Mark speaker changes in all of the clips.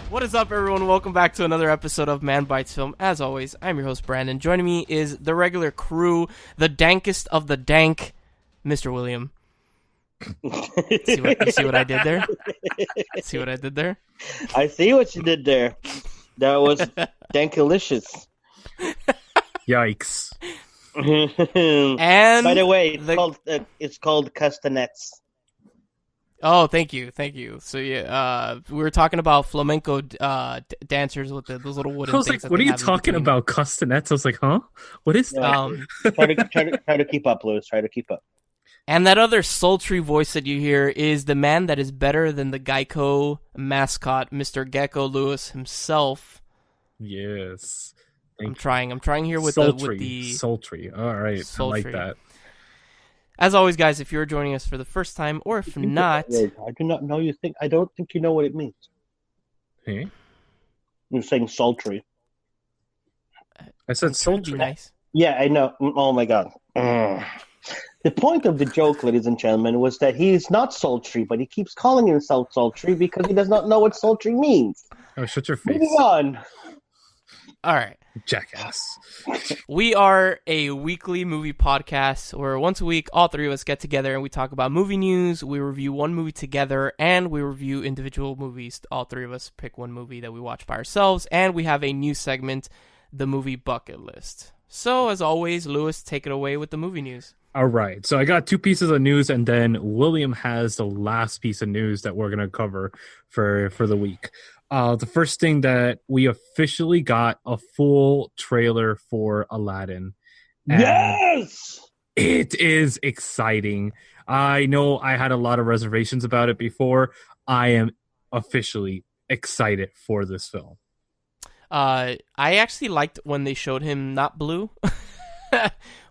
Speaker 1: What is up, everyone? Welcome back to another episode of Man Bites Film. As always, I'm your host, Brandon. Joining me is the regular crew, the dankest of the dank, Mr. William. See what I did there? See what I did there?
Speaker 2: I see what you did there. That was dankalicious.
Speaker 3: Yikes.
Speaker 1: And
Speaker 2: by the way, it's called castanets.
Speaker 1: Oh, thank you. So yeah, we were talking about flamenco dancers with those little wooden.
Speaker 3: I was
Speaker 1: things
Speaker 3: like, "What are you talking about, castanets?" I was like, "Huh? What is that?"
Speaker 2: Try to keep up, Lewis. Try to keep up.
Speaker 1: And that other sultry voice that you hear is the man that is better than the Geico mascot, Mr. Gecko Lewis himself.
Speaker 3: Yes.
Speaker 1: I'm trying here with
Speaker 3: sultry. Sultry. All right, sultry. I like that.
Speaker 1: As always, guys, if you're joining us for the first time, or if not,
Speaker 2: I do not know. I don't think you know what it means.
Speaker 3: Hey,
Speaker 2: you're saying sultry.
Speaker 3: I said sultry.
Speaker 1: Nice.
Speaker 2: Yeah, I know. Oh my god. The point of the joke, ladies and gentlemen, was that he is not sultry, but he keeps calling himself sultry because he does not know what sultry means.
Speaker 3: Oh, shut your face.
Speaker 2: Moving on.
Speaker 1: All right.
Speaker 3: Jackass.
Speaker 1: We are a weekly movie podcast where once a week, all three of us get together and we talk about movie news, we review one movie together, and we review individual movies. All three of us pick one movie that we watch by ourselves, and we have a new segment, the movie bucket list. So, as always, Lewis, take it away with the movie news.
Speaker 3: All right. So I got two pieces of news, and then William has the last piece of news that we're going to cover for the week. The first thing that we officially got a full trailer for Aladdin.
Speaker 2: Yes!
Speaker 3: It is exciting. I know I had a lot of reservations about it before. I am officially excited for this film.
Speaker 1: I actually liked when they showed him not blue.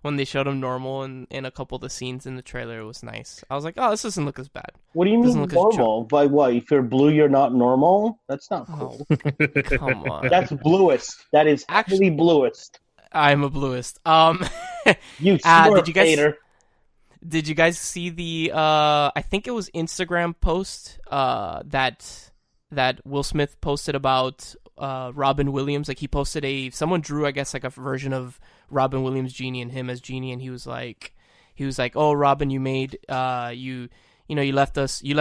Speaker 1: When they showed him normal in a couple of the scenes in the trailer, it was nice. I was like, oh, this doesn't look as bad.
Speaker 2: What do you mean normal? By what? If you're blue, you're not normal? That's not cool.
Speaker 1: Oh, come on.
Speaker 2: That's bluest. That is actually bluest.
Speaker 1: I'm a bluest.
Speaker 2: You smurf hater.
Speaker 1: Did you guys see the I think it was Instagram post that Will Smith posted about Robin Williams? Like, he posted someone drew, I guess, like a version of Robin Williams Genie and him as Genie, and he was like, oh, Robin, you made you left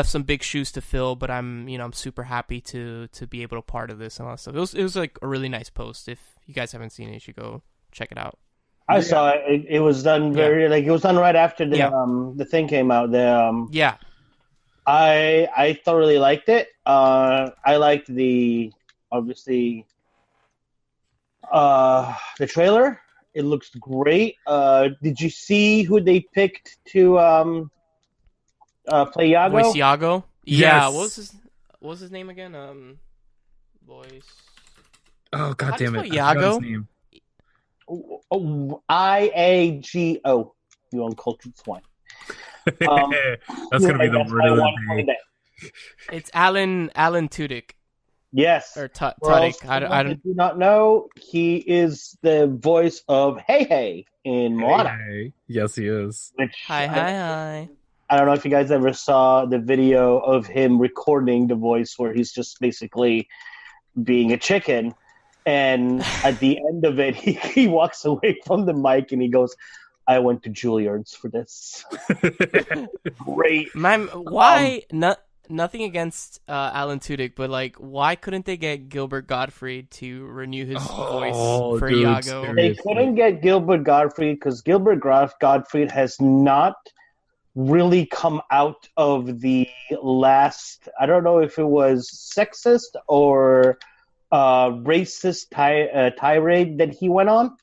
Speaker 1: some big shoes to fill, but I'm super happy to be able to part of this and all that stuff. It was like a really nice post. If you guys haven't seen it, you should go check it out.
Speaker 2: I saw it. It was done it was done right after the thing came out. I thoroughly liked it. I liked the trailer. It looks great. Did you see who they picked to play Iago?
Speaker 1: Voice Iago?
Speaker 3: Yes.
Speaker 1: Yeah. What was his name again? Voice.
Speaker 3: Oh, god damn it!
Speaker 1: Iago.
Speaker 2: IAGO. You uncultured swine.
Speaker 3: That's gonna be the word of the day.
Speaker 1: It's Alan Tudyk.
Speaker 2: Yes.
Speaker 1: Or Tudyk. I
Speaker 2: do not know. He is the voice of Hey in Moana.
Speaker 3: Hey. Yes, he is.
Speaker 1: Hi.
Speaker 2: I don't know if you guys ever saw the video of him recording the voice where he's just basically being a chicken. And at the end of it, he walks away from the mic and he goes, I went to Juilliard's for this. Great.
Speaker 1: Why nothing against Alan Tudyk, but like, why couldn't they get Gilbert Gottfried to renew his voice for Iago?
Speaker 3: Seriously.
Speaker 2: They couldn't get Gilbert Gottfried because Gilbert Gottfried has not really come out of the last, I don't know if it was sexist or racist tirade that he went on.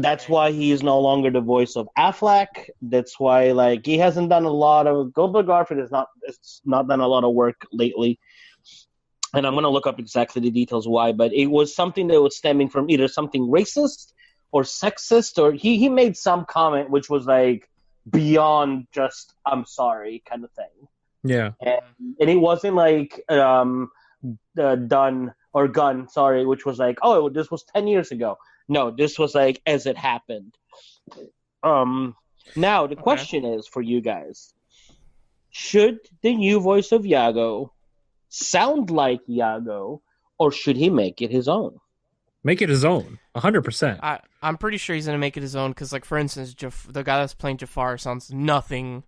Speaker 2: That's why he is no longer the voice of Affleck. That's why, like, he hasn't done a lot of. Gilbert Gottfried has not done a lot of work lately. And I'm going to look up exactly the details why, but it was something that was stemming from either something racist or sexist, or he made some comment which was like beyond just "I'm sorry" kind of thing.
Speaker 3: Yeah,
Speaker 2: and it wasn't like done or gun, sorry, which was like, oh, this was 10 years ago. No, this was like as it happened. Now the question is for you guys: should the new voice of Iago sound like Iago, or should he make it his own?
Speaker 3: Make it his own, 100%.
Speaker 1: I'm pretty sure he's gonna make it his own because, like, for instance, the guy that's playing Jafar sounds nothing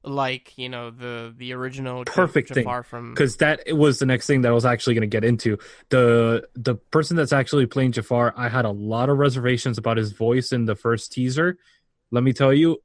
Speaker 1: like the original
Speaker 3: Perfect
Speaker 1: Jafar
Speaker 3: thing,
Speaker 1: from.
Speaker 3: because that was the next thing that I was actually going to get into. The person that's actually playing Jafar, I had a lot of reservations about his voice in the first teaser. Let me tell you,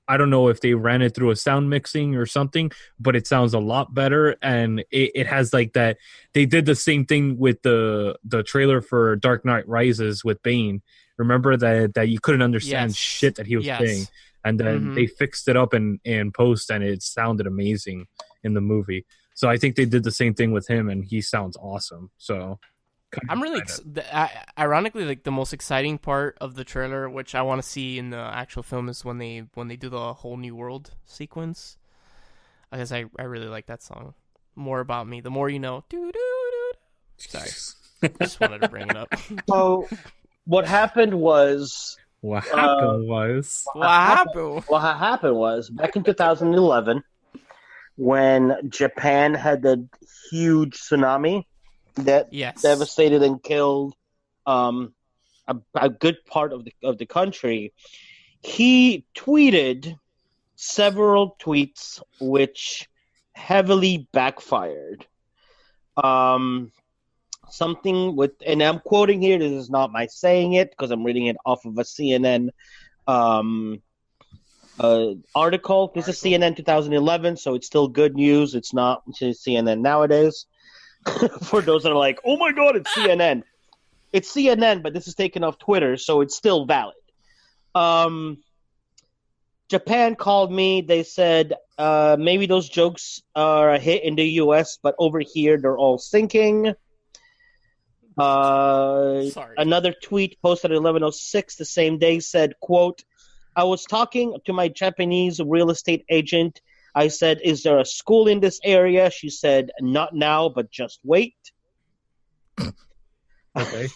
Speaker 3: I don't know if they ran it through a sound mixing or something, but it sounds a lot better, and it has like that. They did the same thing with the trailer for Dark Knight Rises with Bane. Remember that you couldn't understand shit that he was saying, and then they fixed it up in post, and it sounded amazing in the movie. So I think they did the same thing with him, and he sounds awesome. So
Speaker 1: I'm really ironically, like, the most exciting part of the trailer, which I want to see in the actual film, is when they do the whole new world sequence. I guess I really like that song. More About Me, the more you know. Sorry, just wanted to bring it up.
Speaker 2: So what happened was
Speaker 3: what happened
Speaker 2: was back in 2011 when Japan had the huge tsunami that devastated and killed a good part of the country. He tweeted several tweets which heavily backfired. Something with, and I'm quoting here, this is not my saying it because I'm reading it off of a CNN article. This is CNN 2011, so it's still good news. It's not CNN nowadays. For those that are like, oh my god, it's CNN. It's CNN, but this is taken off Twitter, so it's still valid. Japan called me. They said maybe those jokes are a hit in the US, but over here they're all sinking.
Speaker 1: Sorry.
Speaker 2: Another tweet posted at 11:06 the same day said, quote, I was talking to my Japanese real estate agent. I said, is there a school in this area? She said, not now, but just wait.
Speaker 3: Okay.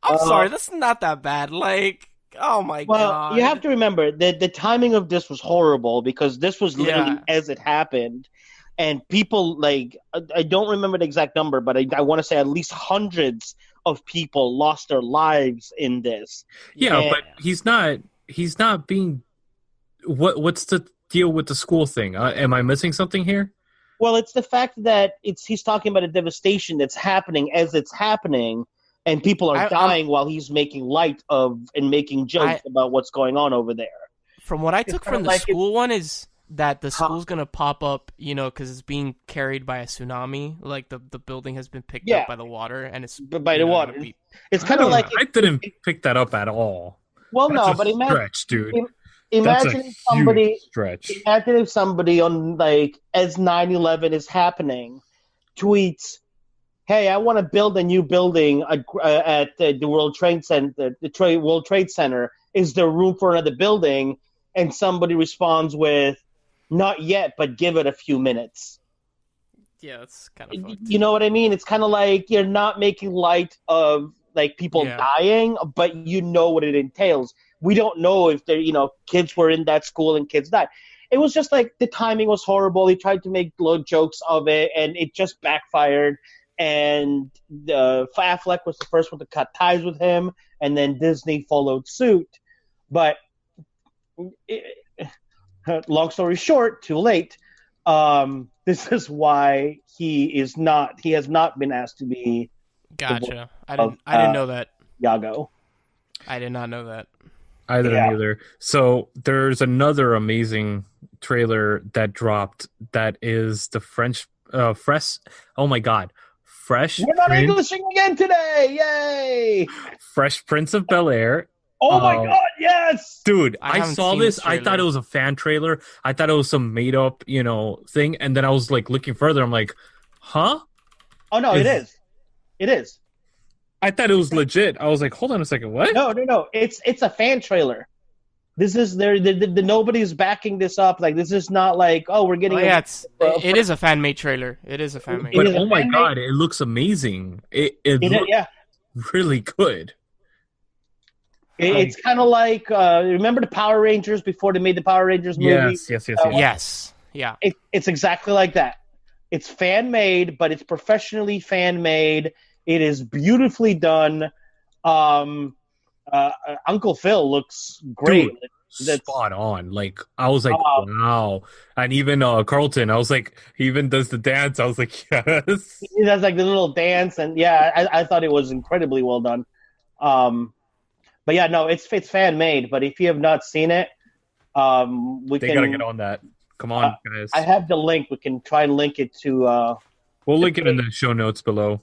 Speaker 1: I'm sorry, that's not that bad. Like, oh my god.
Speaker 2: Well, you have to remember that the timing of this was horrible because this was literally as it happened. And people, like, I don't remember the exact number, but I want to say at least hundreds of people lost their lives in this.
Speaker 3: Yeah, but he's not being. What's the deal with the school thing? Am I missing something here?
Speaker 2: Well, it's the fact that he's talking about a devastation that's happening as it's happening, and people are dying while he's making light of and making jokes about what's going on over there.
Speaker 1: From what I took from the school one is that the school's gonna pop up, because it's being carried by a tsunami. Like the building has been picked up by the water, and it's
Speaker 2: by the water. It's kind of like
Speaker 3: I didn't pick that up at all.
Speaker 2: Well,
Speaker 3: That's
Speaker 2: no, but
Speaker 3: stretch, dude.
Speaker 2: Imagine if somebody on, like, as 9/11 is happening, tweets, "Hey, I want to build a new building at the World Trade Center. The World Trade Center. Is there room for another building?" And somebody responds with, "Not yet, but give it a few minutes."
Speaker 1: Yeah, that's kind of fucked.
Speaker 2: You know what I mean? It's kind of like you're not making light of, like, people dying, but you know what it entails. We don't know if kids were in that school and kids died. It was just like the timing was horrible. He tried to make jokes of it, and it just backfired. And Affleck was the first one to cut ties with him, and then Disney followed suit. But long story short, too late. This is why he has not been asked to be.
Speaker 1: Gotcha. I didn't know that.
Speaker 2: Iago.
Speaker 1: I did not know that.
Speaker 3: I didn't either. So there's another amazing trailer that dropped. That is the Fresh. Oh my God, Fresh.
Speaker 2: We're not Englishing again today! Yay!
Speaker 3: Fresh Prince of Bel-Air.
Speaker 2: Oh my God, yes!
Speaker 3: Dude, I saw this. I thought it was a fan trailer. I thought it was some made up, thing. And then I was like looking further. I'm like, huh?
Speaker 2: Oh no, it is. It is.
Speaker 3: I thought it was legit. I was like, hold on a second, what?
Speaker 2: No. It's a fan trailer. This is nobody's backing this up. Like, this is not like, oh, we're getting.
Speaker 1: Oh, yeah, it is a fan made trailer. It is a fan made.
Speaker 3: But oh my God, it looks amazing. It looks really good.
Speaker 2: It's kind of like remember the Power Rangers before they made the Power Rangers movie?
Speaker 3: Yes.
Speaker 1: Yeah.
Speaker 2: It's exactly like that. It's fan made, but it's professionally fan made. It is beautifully done. Um, Uncle Phil looks great.
Speaker 3: Dude,
Speaker 2: That's
Speaker 3: spot on. Like I was like,
Speaker 2: uh,
Speaker 3: wow. And even Carlton, I was like, he even does the dance. I was like, yes.
Speaker 2: he does like the little dance, and yeah, I thought it was incredibly well done. Um, but yeah, no, it's fan made. But if you have not seen it, we
Speaker 3: They gotta get
Speaker 2: can.
Speaker 3: on that. Come
Speaker 2: Uh,
Speaker 3: on,
Speaker 2: I
Speaker 3: guys.
Speaker 2: have the link. We can try and link it to
Speaker 3: We'll
Speaker 2: the
Speaker 3: link it in
Speaker 2: page.
Speaker 3: the show notes below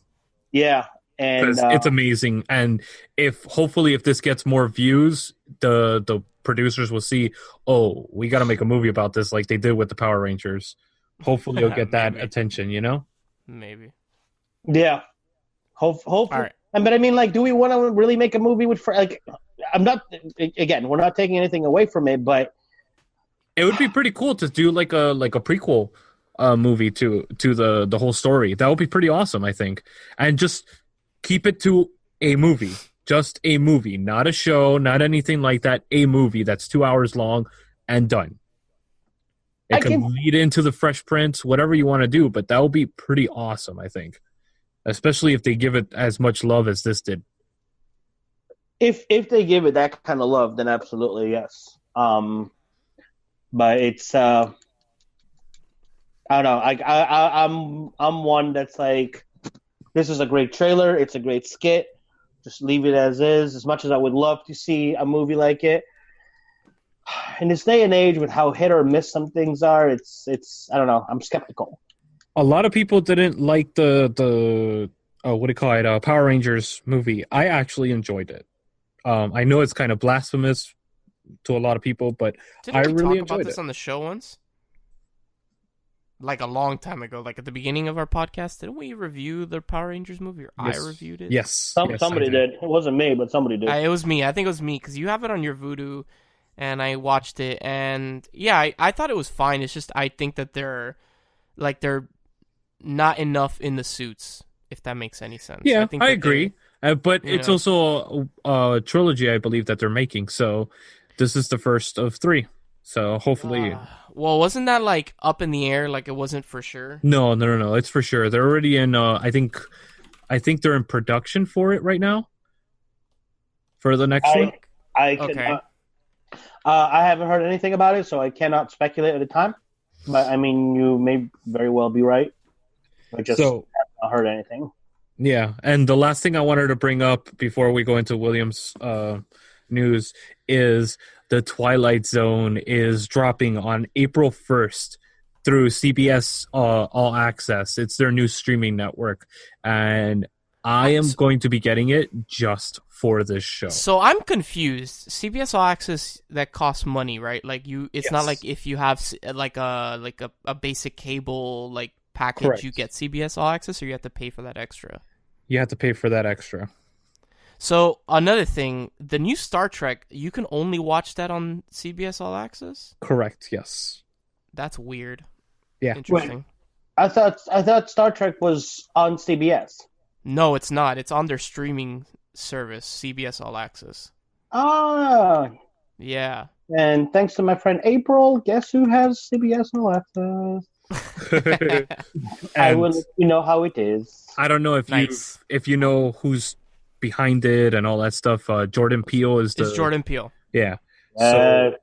Speaker 2: Yeah, and
Speaker 3: because it's amazing. And if hopefully if this gets more views, the producers will see, oh, we gotta make a movie about this like they did with the Power Rangers. Hopefully it'll get that
Speaker 1: Maybe.
Speaker 3: attention, you know?
Speaker 1: Maybe.
Speaker 2: yeah,
Speaker 1: All
Speaker 2: hopefully.
Speaker 1: right.
Speaker 2: And but I mean, like, do we want to really make a movie with like? I'm not. Again, we're not taking anything away from it, but
Speaker 3: It would be pretty cool to do like a prequel movie to the whole story. That would be pretty awesome, I think. And just keep it to a movie. Just a movie, not a show, not anything like that. A movie that's 2 hours long and done. It
Speaker 2: I
Speaker 3: can
Speaker 2: can.
Speaker 3: lead into the Fresh Prince, whatever you want to do, but that would be pretty awesome, I think. Especially if they give it as much love as this did.
Speaker 2: If they give it that kind of love, then absolutely yes. But it's I don't know. I'm one that's like, this is a great trailer. It's a great skit. Just leave it as is. As much as I would love to see a movie like it, in this day and age, with how hit or miss some things are, it's I don't know. I'm skeptical.
Speaker 3: A lot of people didn't like the what do you call it? Power Rangers movie. I actually enjoyed it. I know it's kind of blasphemous to a lot of people, but
Speaker 1: Didn't
Speaker 3: I
Speaker 1: we
Speaker 3: really
Speaker 1: talk about
Speaker 3: enjoyed
Speaker 1: this
Speaker 3: it.
Speaker 1: on the show once? Like a long time ago, like at the beginning of our podcast, didn't we review the Power Rangers movie? Or
Speaker 3: Yes.
Speaker 1: I reviewed it.
Speaker 3: Yes, yes, I
Speaker 2: Somebody did. It wasn't me, but somebody did.
Speaker 1: It was me. I think it was me because you have it on your Vudu, and I watched it, and yeah, I thought it was fine. It's just I think that they're not enough in the suits, if that makes any sense.
Speaker 3: Yeah,
Speaker 1: think
Speaker 3: I
Speaker 1: that
Speaker 3: agree. But
Speaker 1: you
Speaker 3: it's
Speaker 1: know.
Speaker 3: also a trilogy, I believe, that they're making. So this is the first of three. So hopefully,
Speaker 1: Well, wasn't that like up in the air? Like it wasn't for sure.
Speaker 3: no, it's for sure. They're already in. I think they're in production for it right now. For the next one.
Speaker 2: I
Speaker 1: Okay.
Speaker 2: cannot. I haven't heard anything about it, so I cannot speculate at the time. But I mean, you may very well be right. I just
Speaker 3: So
Speaker 2: haven't heard anything.
Speaker 3: yeah, and the last thing I wanted to bring up before we go into Williams' news is the Twilight Zone is dropping on April 1st through CBS All Access. It's their new streaming network, and I am going to be getting it just for this show.
Speaker 1: So I'm confused. CBS All Access, that costs money, right? Like it's
Speaker 3: Yes.
Speaker 1: not like if you have like a basic cable like package,
Speaker 3: Correct.
Speaker 1: you get CBS All Access, or you have to pay for that extra.
Speaker 3: You have to pay for that extra.
Speaker 1: So another thing, the new Star Trek, you can only watch that on CBS All Access.
Speaker 3: Correct. Yes.
Speaker 1: That's weird.
Speaker 3: Yeah.
Speaker 1: Interesting.
Speaker 2: I thought Star Trek was on CBS.
Speaker 1: No, it's not. It's on their streaming service, CBS All Access.
Speaker 2: Ah,
Speaker 1: Yeah.
Speaker 2: and thanks to my friend April, guess who has CBS All Access? I
Speaker 3: And
Speaker 2: will let you know how it is.
Speaker 3: I don't know if
Speaker 1: Nice.
Speaker 3: you know who's behind it and all that stuff. Jordan Peele is
Speaker 1: It's Jordan Peele.
Speaker 3: Yeah.
Speaker 2: Uh,
Speaker 3: So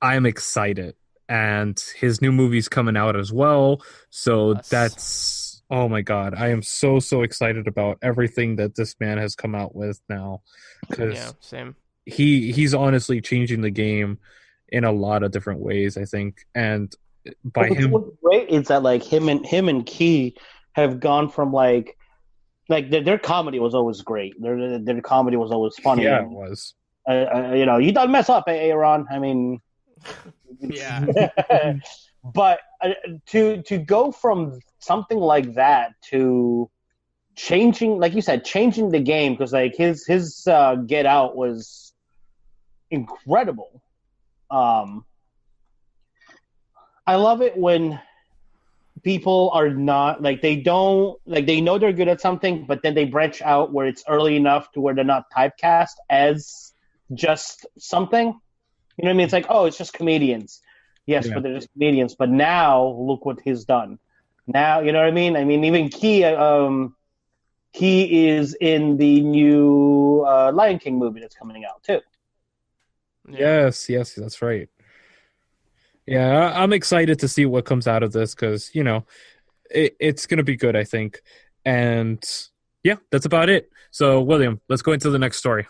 Speaker 3: I'm excited, and his new movie's coming out as well. So
Speaker 1: Yes.
Speaker 3: that's oh my god, I am so excited about everything that this man has come out with now, because
Speaker 1: Yeah, same.
Speaker 3: he's honestly changing the game in a lot of different ways, I think, and by him,
Speaker 2: what's great is that like him and Key have gone from like their comedy was always great. Their comedy was always funny.
Speaker 3: yeah, it was.
Speaker 2: You know, you don't mess up, Aaron. I mean,
Speaker 1: Yeah.
Speaker 2: but to go from something like that to changing, like you said, changing the game, because like his Get Out was incredible. I love it when people are not like they don't like they know they're good at something, but then they branch out where it's early enough to where they're not typecast as just something. You know what I mean? It's like, oh, it's just comedians. Yes,
Speaker 3: Yeah.
Speaker 2: but they're just comedians. But now look what he's done. Now, you know what I mean? I mean, even Key is in the new Lion King movie that's coming out too.
Speaker 1: Yeah.
Speaker 3: Yes, that's right. Yeah, I'm excited to see what comes out of this because, it's going to be good, I think. And yeah, that's about it. So, William, let's go into the next story.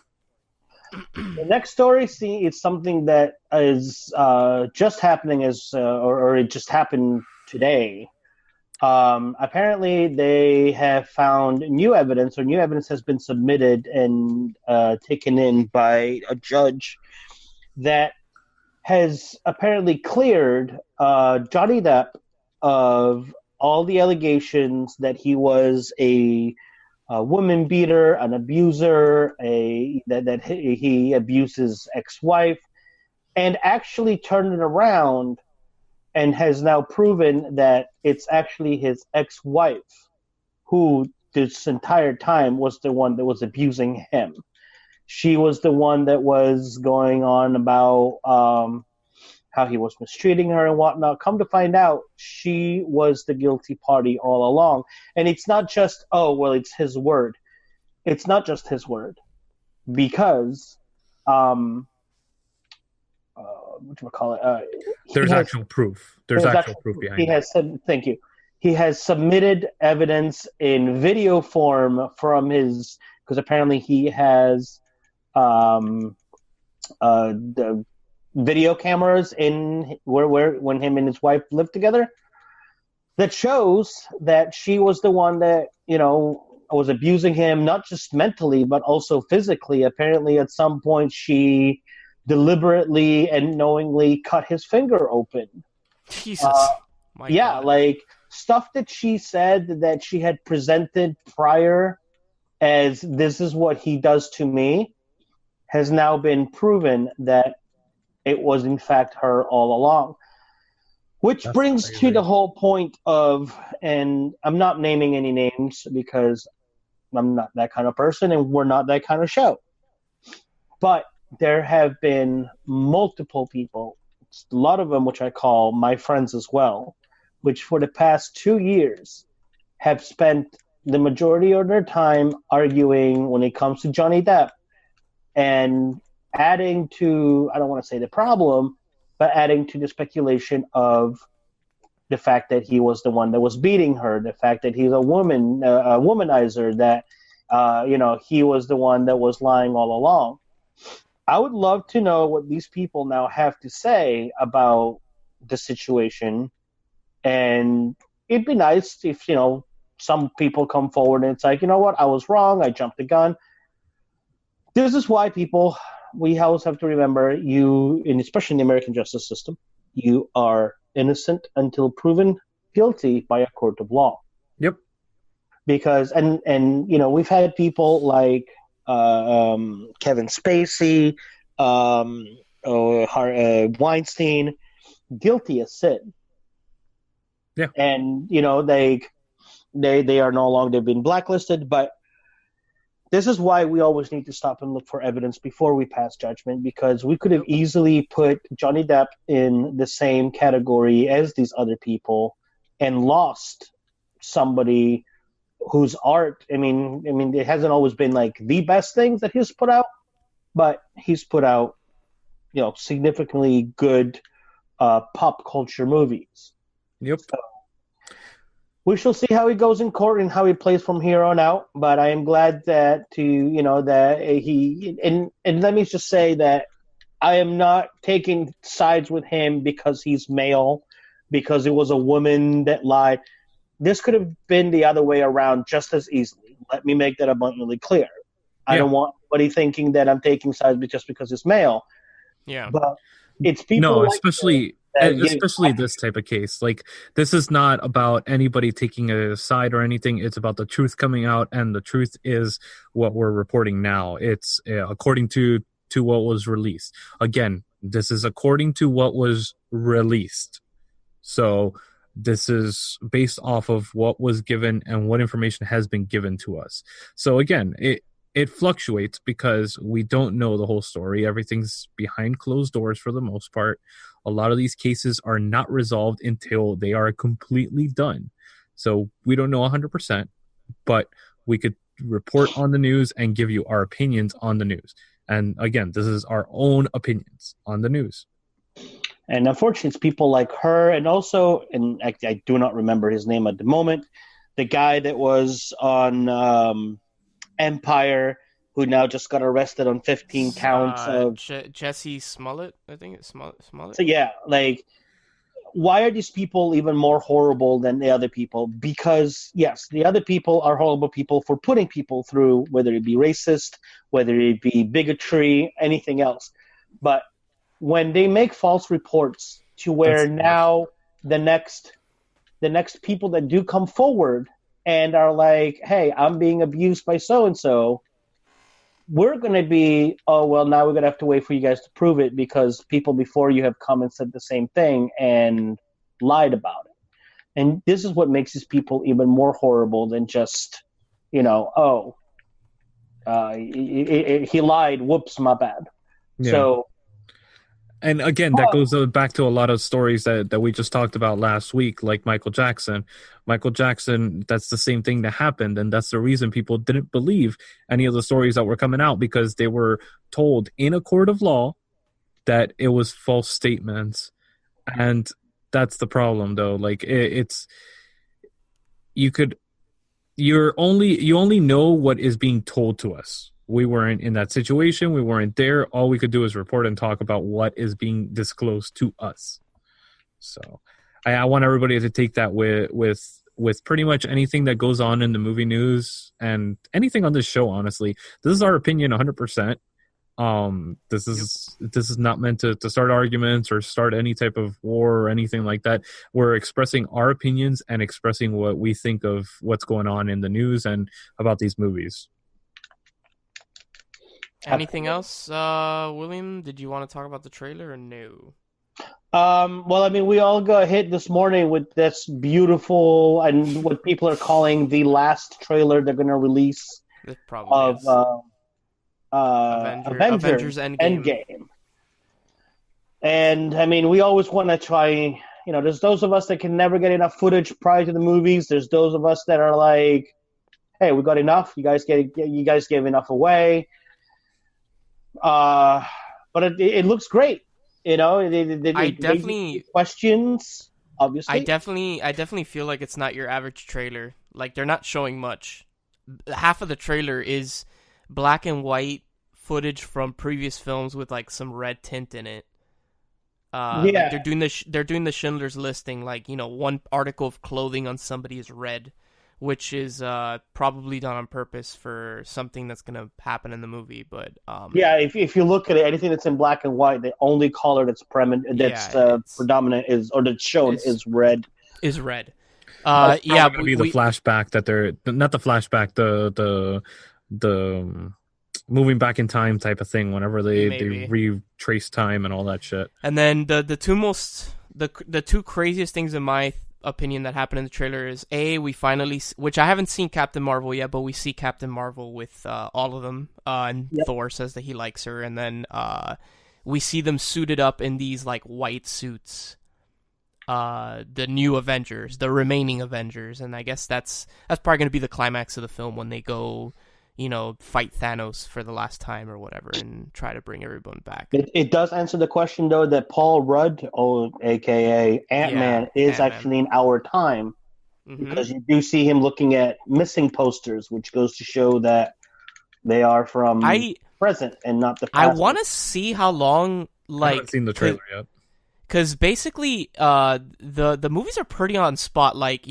Speaker 2: The next story, see, is something that is just happening or it just happened today. Apparently, they have found new evidence, or new evidence has been submitted and taken in by a judge that has apparently cleared Johnny Depp of all the allegations that he was a woman beater, an abuser, that he abused his ex-wife, and actually turned it around and has now proven that it's actually his ex-wife who this entire time was the one that was abusing him. She was the one that was going on about how he was mistreating her and whatnot. Come to find out, she was the guilty party all along. And it's not just, oh, well, it's his word. It's not just his word because, what do you call it?
Speaker 3: There's actual proof. There's actual proof behind it.
Speaker 2: Thank you. He has submitted evidence in video form from his, because apparently he has the video cameras in where when him and his wife lived together that shows that she was the one that was abusing him, not just mentally but also physically. Apparently at some point she deliberately and knowingly cut his finger open.
Speaker 1: Jesus. My
Speaker 2: yeah
Speaker 1: God.
Speaker 2: Like stuff that she said that she had presented prior as this is what he does to me has now been proven that it was in fact her all along. Which
Speaker 3: That's
Speaker 2: brings
Speaker 3: crazy.
Speaker 2: to the whole point of, and I'm not naming any names because I'm not that kind of person and we're not that kind of show. But there have been multiple people, a lot of them which I call my friends as well, which for the past 2 years have spent the majority of their time arguing when it comes to Johnny Depp and adding to, I don't want to say the problem, but adding to the speculation of the fact that he was the one that was beating her, the fact that he's a womanizer, that he was the one that was lying all along. I would love to know what these people now have to say about the situation, and it'd be nice if some people come forward and it's like, you know what, I was wrong, I jumped the gun. This is why we always have to remember, and especially in the American justice system, you are innocent until proven guilty by a court of law.
Speaker 3: Yep.
Speaker 2: Because, and we've had people like Kevin Spacey, Weinstein, guilty as sin.
Speaker 3: Yeah.
Speaker 2: And, they are no longer, they've been blacklisted, but this is why we always need to stop and look for evidence before we pass judgment, because we could have easily put Johnny Depp in the same category as these other people and lost somebody whose art, I mean, it hasn't always been like the best things that he's put out, but he's put out, significantly good pop culture movies.
Speaker 3: Yep.
Speaker 2: So, we shall see how he goes in court and how he plays from here on out. But I am glad that he and let me just say that I am not taking sides with him because he's male, because it was a woman that lied. This could have been the other way around just as easily. Let me make that abundantly clear. I don't want anybody thinking that I'm taking sides just because it's male.
Speaker 1: Yeah.
Speaker 2: But it's people
Speaker 3: No,
Speaker 2: like
Speaker 3: especially this type of case. Like, this is not about anybody taking a side or anything. It's about the truth coming out, and the truth is what we're reporting now. It's according to what was released. Again, this is according to what was released. So this is based off of what was given and what information has been given to us. So again, it fluctuates because we don't know the whole story. Everything's behind closed doors for the most part. A lot of these cases are not resolved until they are completely done. So we don't know 100%, but we could report on the news and give you our opinions on the news. And again, this is our own opinions on the news.
Speaker 2: And unfortunately, it's people like her, and also, and I do not remember his name at the moment, the guy that was on Empire, who now just got arrested on 15 counts of.
Speaker 1: Jesse Smollett, I think it's Smollett.
Speaker 2: So yeah, like, why are these people even more horrible than the other people? Because yes, the other people are horrible people for putting people through, whether it be racist, whether it be bigotry, anything else. But when they make false reports to where now the next people that do come forward and are like, hey, I'm being abused by so-and-so, we're going to be, oh, well, now we're going to have to wait for you guys to prove it because people before you have come and said the same thing and lied about it. And this is what makes these people even more horrible than just, he lied, whoops, my bad.
Speaker 3: Yeah.
Speaker 2: So,
Speaker 3: and again, that goes back to a lot of stories that we just talked about last week, like Michael Jackson. Michael Jackson, that's the same thing that happened. And that's the reason people didn't believe any of the stories that were coming out, because they were told in a court of law that it was false statements. And that's the problem, though. Like, you only know what is being told to us. We weren't in that situation. We weren't there. All we could do is report and talk about what is being disclosed to us. So I want everybody to take that with pretty much anything that goes on in the movie news and anything on this show, honestly. This is our opinion 100%. This is not meant to start arguments or start any type of war or anything like that. We're expressing our opinions and expressing what we think of what's going on in the news and about these movies.
Speaker 1: Anything else, William? Did you want to talk about the trailer or no?
Speaker 2: Well, I mean, we all got hit this morning with this beautiful and what people are calling the last trailer they're going to release of Avengers Endgame. And I mean, we always want to try. There's those of us that can never get enough footage prior to the movies. There's those of us that are like, "Hey, we got enough. You guys gave enough away." But it looks great. I
Speaker 1: definitely
Speaker 2: questions. Obviously,
Speaker 1: I definitely feel like it's not your average trailer. Like, they're not showing much. Half of the trailer is black and white footage from previous films with like some red tint in it. Like they're doing the Schindler's Listing. Like, one article of clothing on somebody is red, which is probably done on purpose for something that's going to happen in the movie. But
Speaker 2: if you look at it, anything that's in black and white, the only color that's predominant is, or that's shown, is red.
Speaker 1: Is red.
Speaker 3: Going to be the flashback that they're not the flashback, the moving back in time type of thing. Whenever they retrace time and all that shit.
Speaker 1: And then the two craziest things in my opinion that happened in the trailer is we finally, which I haven't seen Captain Marvel yet, but we see Captain Marvel with all of them, and Thor says that he likes her, and then we see them suited up in these like white suits, the new Avengers, the remaining Avengers, and I guess that's probably going to be the climax of the film when they go fight Thanos for the last time or whatever and try to bring everyone back.
Speaker 2: It does answer the question, though, that Paul Rudd, a.k.a. Ant-Man, is actually in our time, because you do see him looking at missing posters, which goes to show that they are from present and not the past.
Speaker 1: I want to see how long,
Speaker 3: I haven't seen the trailer yet.
Speaker 1: Because basically, the movies are pretty on spot. Like,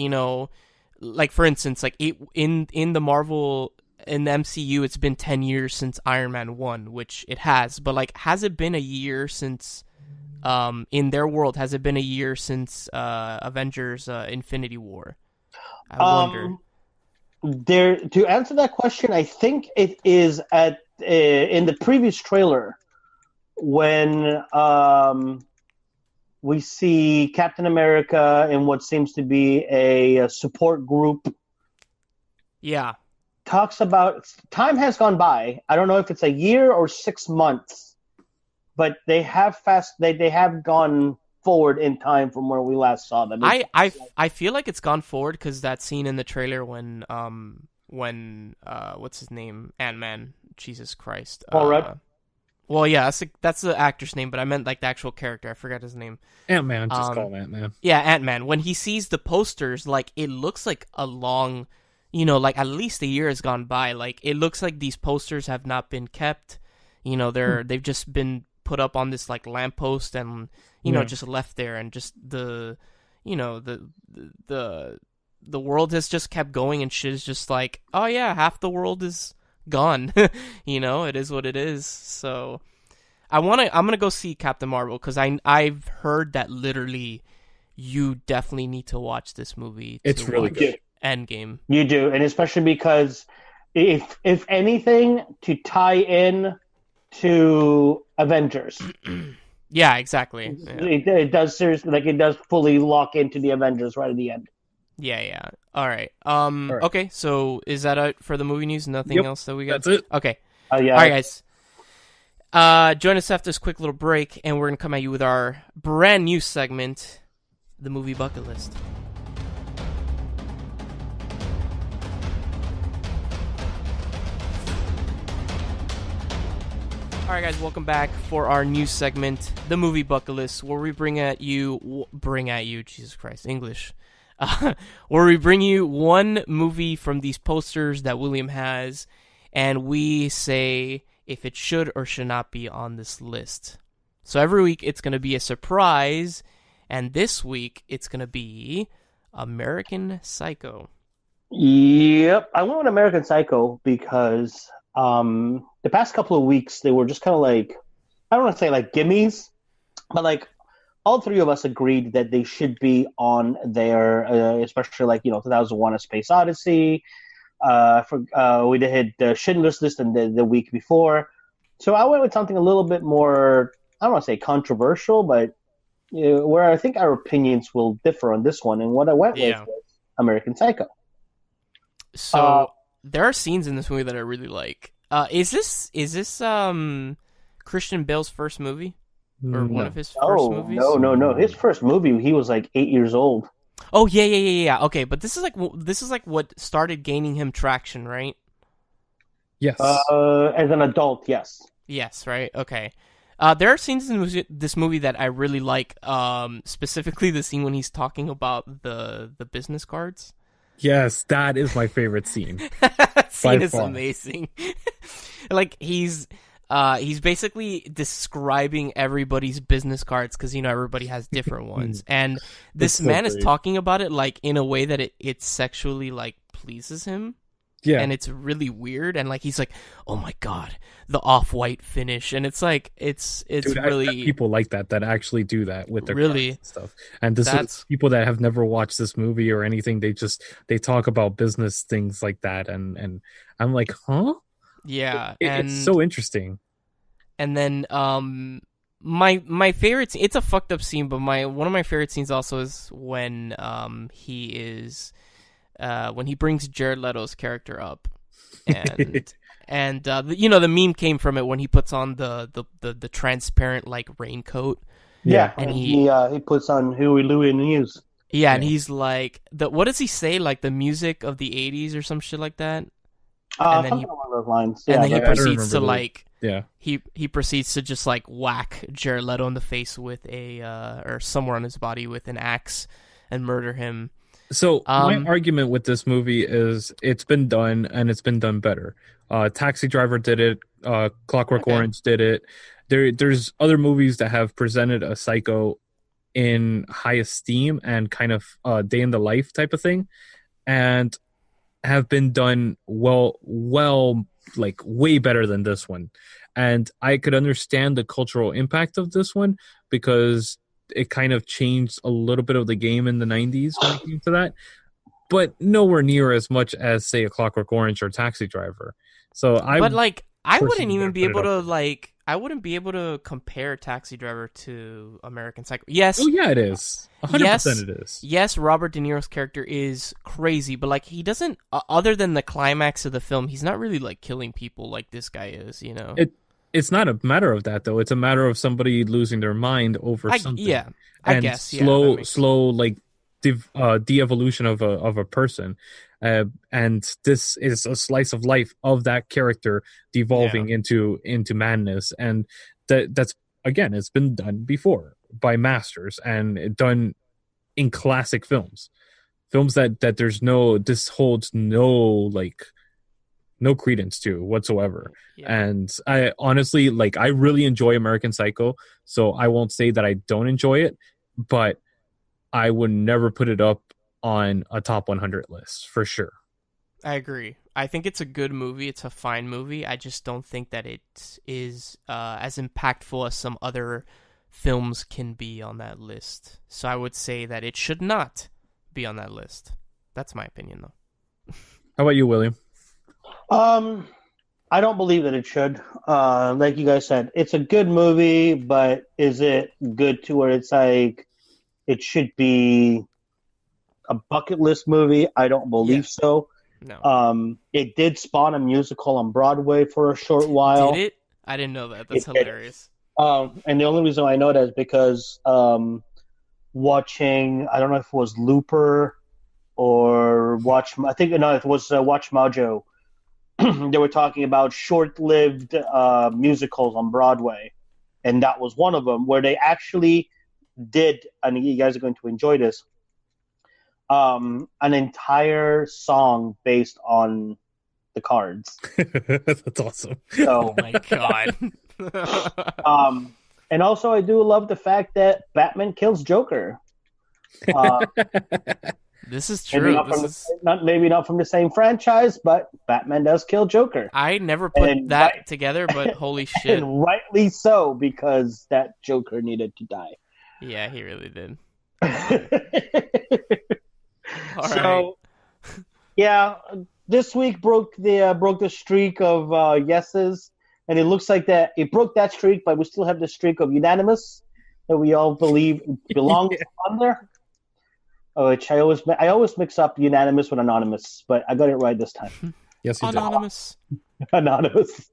Speaker 1: like for instance, like in the Marvel... in the MCU, it's been 10 years since Iron Man 1, which it has. But, like, has it been a year since, in their world, has it been a year since Avengers Infinity War? I wonder.
Speaker 2: To answer that question, I think it is in the previous trailer when we see Captain America in what seems to be a support group.
Speaker 1: Yeah.
Speaker 2: Talks about time has gone by. I don't know if it's a year or 6 months, but they have they have gone forward in time from where we last saw them.
Speaker 1: I feel like it's gone forward because that scene in the trailer when what's his name, Ant-Man, Jesus Christ,
Speaker 2: Paul Rudd?
Speaker 1: Well, yeah, that's the actor's name, but I meant like the actual character. I forgot his name.
Speaker 3: Ant-Man, just call him Ant-Man.
Speaker 1: Yeah, Ant-Man. When he sees the posters, like, it looks like a long, like at least a year has gone by. Like, it looks like these posters have not been kept. They've just been put up on this like lamppost and just left there, and just the world has just kept going, and shit is just like, oh yeah, half the world is gone. It is what it is. So I'm gonna go see Captain Marvel because I've heard that literally you definitely need to watch this movie.
Speaker 3: It's really good.
Speaker 1: Endgame.
Speaker 2: You do, and especially because if anything, to tie in to Avengers.
Speaker 1: Yeah, exactly. Yeah.
Speaker 2: It does seriously, like it does fully lock into the Avengers right at the end.
Speaker 1: Yeah. All right. Okay, so is that it for the movie news? Nothing else that we got?
Speaker 3: That's it.
Speaker 1: Okay.
Speaker 2: Yeah.
Speaker 1: All right, guys. Join us after this quick little break, and we're going to come at you with our brand new segment, the movie bucket list. All right, guys, welcome back for our new segment, the movie bucket list, where we bring at you, Jesus Christ, English. Where we bring you one movie from these posters that William has, and we say if it should or should not be on this list. So every week it's going to be a surprise, and this week it's going to be American Psycho.
Speaker 2: Yep, I went with American Psycho because the past couple of weeks they were just kind of like, I don't want to say like gimmies, but like all three of us agreed that they should be on there, especially like 2001: A Space Odyssey. We did Schindler's List the week before, so I went with something a little bit more, I don't want to say controversial, but where I think our opinions will differ on this one. And what I went with was American Psycho.
Speaker 1: So there are scenes in this movie that I really like. Is this Christian Bale's first movie? Or one of his first movies?
Speaker 2: No. His first movie, he was like 8 years old.
Speaker 1: Oh yeah. Okay, but this is like what started gaining him traction, right?
Speaker 3: Yes.
Speaker 2: As an adult, yes.
Speaker 1: Yes, right. Okay. There are scenes in this movie that I really like. Specifically, the scene when he's talking about the business cards.
Speaker 3: Yes, that is my favorite scene.
Speaker 1: That scene is amazing. Like he's basically describing everybody's business cards because everybody has different ones, and this man is talking about it like in a way that it sexually like pleases him. Yeah, and it's really weird, and like he's like, "Oh my god, the off-white finish," and it's like it's
Speaker 3: Dude,
Speaker 1: really
Speaker 3: I've met people like that actually do that with their
Speaker 1: really
Speaker 3: cards and stuff. And this is people that have never watched this movie or anything. They talk about business things like that, and I'm like, huh?
Speaker 1: Yeah,
Speaker 3: it's so interesting.
Speaker 1: And then my favorite scene, it's a fucked up scene, but one of my favorite scenes also is when when he brings Jared Leto's character up, and the meme came from it when he puts on the transparent like raincoat.
Speaker 2: Yeah, and he puts on Huey, Louie, and the News.
Speaker 1: Yeah, and he's like, what does he say? Like the music of the 80s or some shit like that?
Speaker 2: And then something along those lines.
Speaker 1: And then he proceeds to like,
Speaker 3: yeah,
Speaker 1: he proceeds to just like whack Jared Leto in the face with or somewhere on his body with an axe and murder him.
Speaker 3: So my argument with this movie is it's been done and it's been done better. Taxi Driver did it. Clockwork Orange did it. There's other movies that have presented a psycho in high esteem and kind of day in the life type of thing, and have been done well, like way better than this one. And I could understand the cultural impact of this one because it kind of changed a little bit of the game in the 90s when it came to that, but nowhere near as much as, say, A Clockwork Orange or Taxi Driver. So I
Speaker 1: wouldn't even be able to like, I wouldn't be able to compare Taxi Driver to American Psycho. Yes.
Speaker 3: Oh yeah, it is. 100% it is.
Speaker 1: Yes, Robert De Niro's character is crazy, but like he doesn't, other than the climax of the film, he's not really like killing people like this guy is,
Speaker 3: it's not a matter of that though. It's a matter of somebody losing their mind over something,
Speaker 1: Yeah, I
Speaker 3: and
Speaker 1: guess, yeah, that makes
Speaker 3: slow like de-evolution of a person. And this is a slice of life of that character
Speaker 1: yeah.
Speaker 3: devolving into madness, and that's again, it's been done before by masters and done in classic films that there's no, this holds no like no credence to whatsoever.
Speaker 1: Yeah.
Speaker 3: And I honestly, like, I really enjoy American Psycho, so I won't say that I don't enjoy it, but I would never put it up on a top 100 list for sure.
Speaker 1: I agree. I think it's a good movie. It's a fine movie. I just don't think that it is as impactful as some other films can be on that list. So I would say that it should not be on that list. That's my opinion, though.
Speaker 3: How about you, William?
Speaker 2: I don't believe that it should. Like you guys said, it's a good movie, but is it good to where it's like it should be a bucket list movie? I don't believe so.
Speaker 1: No.
Speaker 2: It did spawn a musical on Broadway for a short while.
Speaker 1: Did it? I didn't know that. That's
Speaker 2: It did.
Speaker 1: hilarious.
Speaker 2: And the only reason I know that is because watching, I don't know if it was Looper or I think no, it was Watch Mojo. They were talking about short-lived musicals on Broadway, and that was one of them where they actually did, and you guys are going to enjoy this, an entire song based on the cards.
Speaker 3: That's awesome.
Speaker 2: So,
Speaker 1: Oh my god.
Speaker 2: and also I do love the fact that Batman kills Joker.
Speaker 1: This is
Speaker 2: Maybe
Speaker 1: true.
Speaker 2: maybe not from the same franchise, but Batman does kill Joker.
Speaker 1: I never put
Speaker 2: And
Speaker 1: that together, but holy shit.
Speaker 2: And rightly so, because that Joker needed to die.
Speaker 1: Yeah, he really did.
Speaker 2: So, yeah, this week broke the streak of yeses, and it looks like that it broke that streak, but we still have the streak of unanimous that we all believe belongs on there. Which I always mix up unanimous with anonymous, but I got it right this time.
Speaker 3: Yes, you
Speaker 1: Anonymous.
Speaker 2: Anonymous.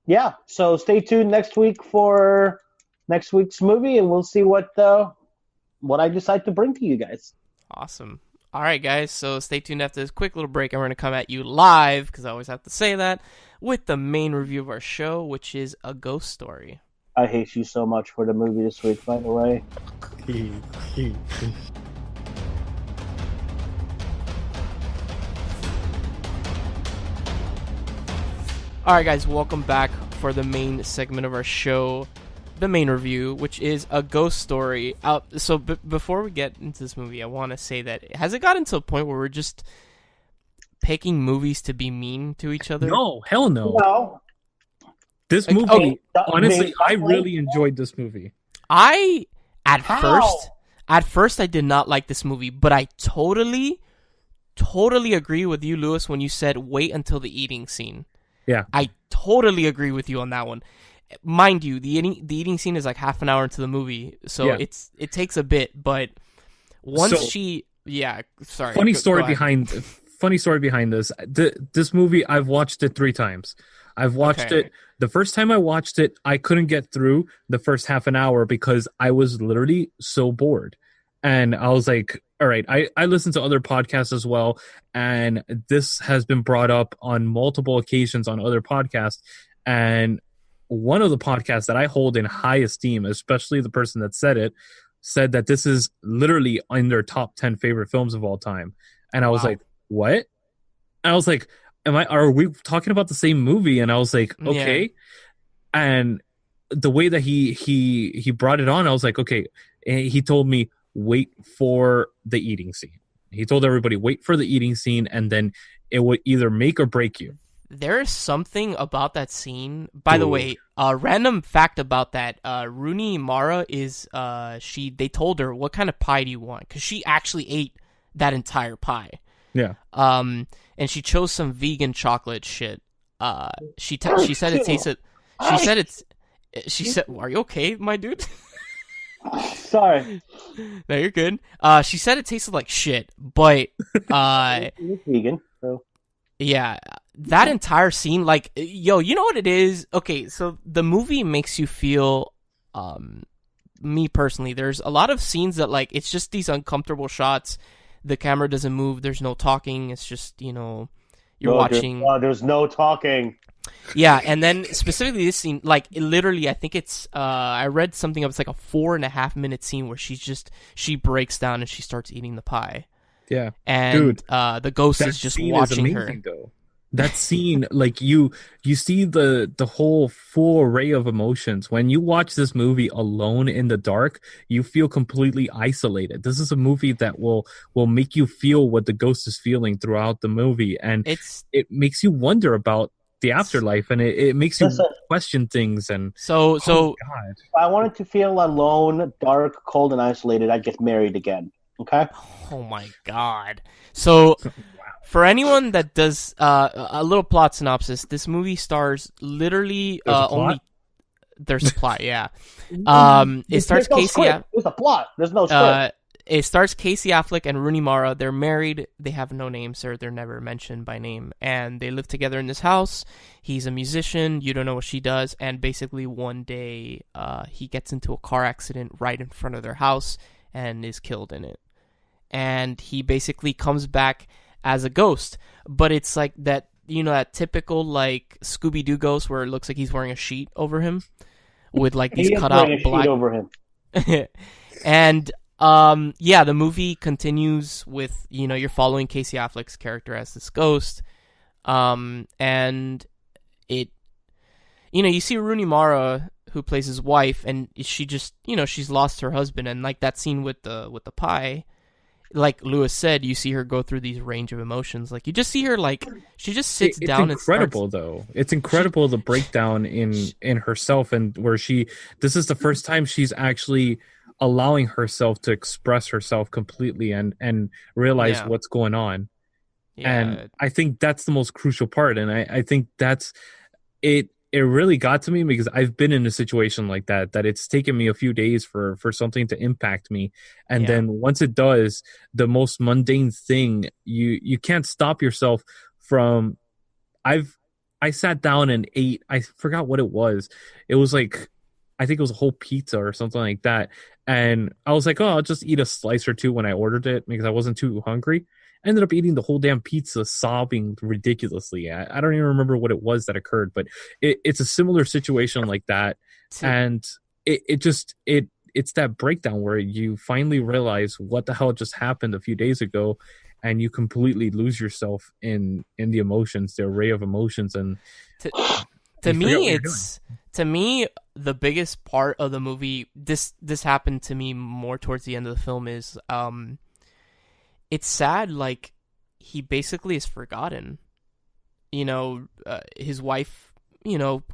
Speaker 2: Yeah. So stay tuned next week for next week's movie, and we'll see what I decide to bring to you guys.
Speaker 1: Awesome. All right, guys. So stay tuned after this quick little break, and we're going to come at you live, because I always have to say that, with the main review of our show, which is A Ghost Story.
Speaker 2: I hate you so much for the movie this week, by the way.
Speaker 1: All right, guys. Welcome back for the main segment of our show, the main review, which is A Ghost Story. So before we get into this movie, I want to say that, has it gotten to a point where we're just picking movies to be mean to each other?
Speaker 3: No, hell no.
Speaker 2: No.
Speaker 3: This movie, honestly, I really enjoyed this movie.
Speaker 1: At first I did not like this movie, but I totally agree with you, Lewis, when you said wait until the eating scene.
Speaker 3: Yeah.
Speaker 1: I totally agree with you on that one. Mind you, the eating scene is like half an hour into the movie, so
Speaker 3: Yeah.
Speaker 1: it takes a bit, but once sorry.
Speaker 3: Funny story behind this. This movie, I've watched it 3 times. I've watched it. The first time I watched it, I couldn't get through the first half an hour because I was literally so bored. And I was like, all right, I listen to other podcasts as well. And this has been brought up on multiple occasions on other podcasts. And one of the podcasts that I hold in high esteem, especially the person that said it, said that this is literally in their top 10 favorite films of all time. And I was like, what? And I was like, are we talking about the same movie? And I was like, okay. Yeah. And the way that he brought it on, I was like, okay. And he told me, wait for the eating scene. He told everybody, wait for the eating scene, and then it would either make or break you.
Speaker 1: There is something about that scene. By the way, random fact about that, Rooney Mara is, they told her, what kind of pie do you want? Because she actually ate that entire pie.
Speaker 3: Yeah.
Speaker 1: And she chose some vegan chocolate shit. She said it tasted. She said, "Are you okay, my dude?"
Speaker 2: Sorry.
Speaker 1: No, you're good. She said it tasted like shit, but
Speaker 2: it's vegan. So.
Speaker 1: Yeah. that entire scene, like, yo, you know what it is? Okay, so the movie makes you feel, me personally, there's a lot of scenes that, like, it's just these uncomfortable shots. The camera doesn't move. There's no talking. It's just, you're watching.
Speaker 2: There's no talking.
Speaker 1: Yeah, and then specifically this scene, like, literally, I think it's, I read something of, it's like a 4.5 minute scene where she breaks down and she starts eating the pie.
Speaker 3: Yeah.
Speaker 1: And,
Speaker 3: Dude,
Speaker 1: the ghost is just watching her.
Speaker 3: Though. That scene, like you see the whole full array of emotions. When you watch this movie alone in the dark, you feel completely isolated. This is a movie that will make you feel what the ghost is feeling throughout the movie, and it makes you wonder about the afterlife, and it makes you question things. And
Speaker 1: so
Speaker 2: God. If I wanted to feel alone, dark, cold, and isolated, I'd get married again. Okay.
Speaker 1: Oh my God. So. For anyone that does a little plot synopsis, this movie stars literally only. There's a plot, yeah. It stars Casey.
Speaker 2: There's a plot. There's no script.
Speaker 1: It stars Casey Affleck and Rooney Mara. They're married. They have no names, or they're never mentioned by name, and they live together in this house. He's a musician. You don't know what she does, and basically one day, he gets into a car accident right in front of their house and is killed in it. And he basically comes back as a ghost, but it's like that, that typical, like, Scooby-Doo ghost where it looks like he's wearing a sheet over him with, like, these cut out black
Speaker 2: sheet over him.
Speaker 1: And the movie continues with, you're following Casey Affleck's character as this ghost, and it, you see Rooney Mara, who plays his wife, and she just, she's lost her husband, and like that scene with the pie, like Lewis said, you see her go through these range of emotions. Like, you just see her, like, she just sits down and starts...
Speaker 3: It's incredible, though. It's incredible, the breakdown in herself, and where this is the first time she's actually allowing herself to express herself completely and realize what's going on. Yeah. And I think that's the most crucial part, and I think that's... It really got to me because I've been in a situation like that it's taken me a few days for something to impact me. And then once it does, the most mundane thing, you can't stop yourself from... I sat down and ate, I forgot what it was. It was like, I think it was a whole pizza or something like that. And I was like, oh, I'll just eat a slice or two when I ordered it because I wasn't too hungry. I ended up eating the whole damn pizza, sobbing ridiculously. I don't even remember what it was that occurred, but it's a similar situation like that. And it's that breakdown where you finally realize what the hell just happened a few days ago, and you completely lose yourself in the emotions, the array of emotions. And
Speaker 1: to me, the biggest part of the movie, this happened to me more towards the end of the film, is it's sad, like, he basically is forgotten. His wife,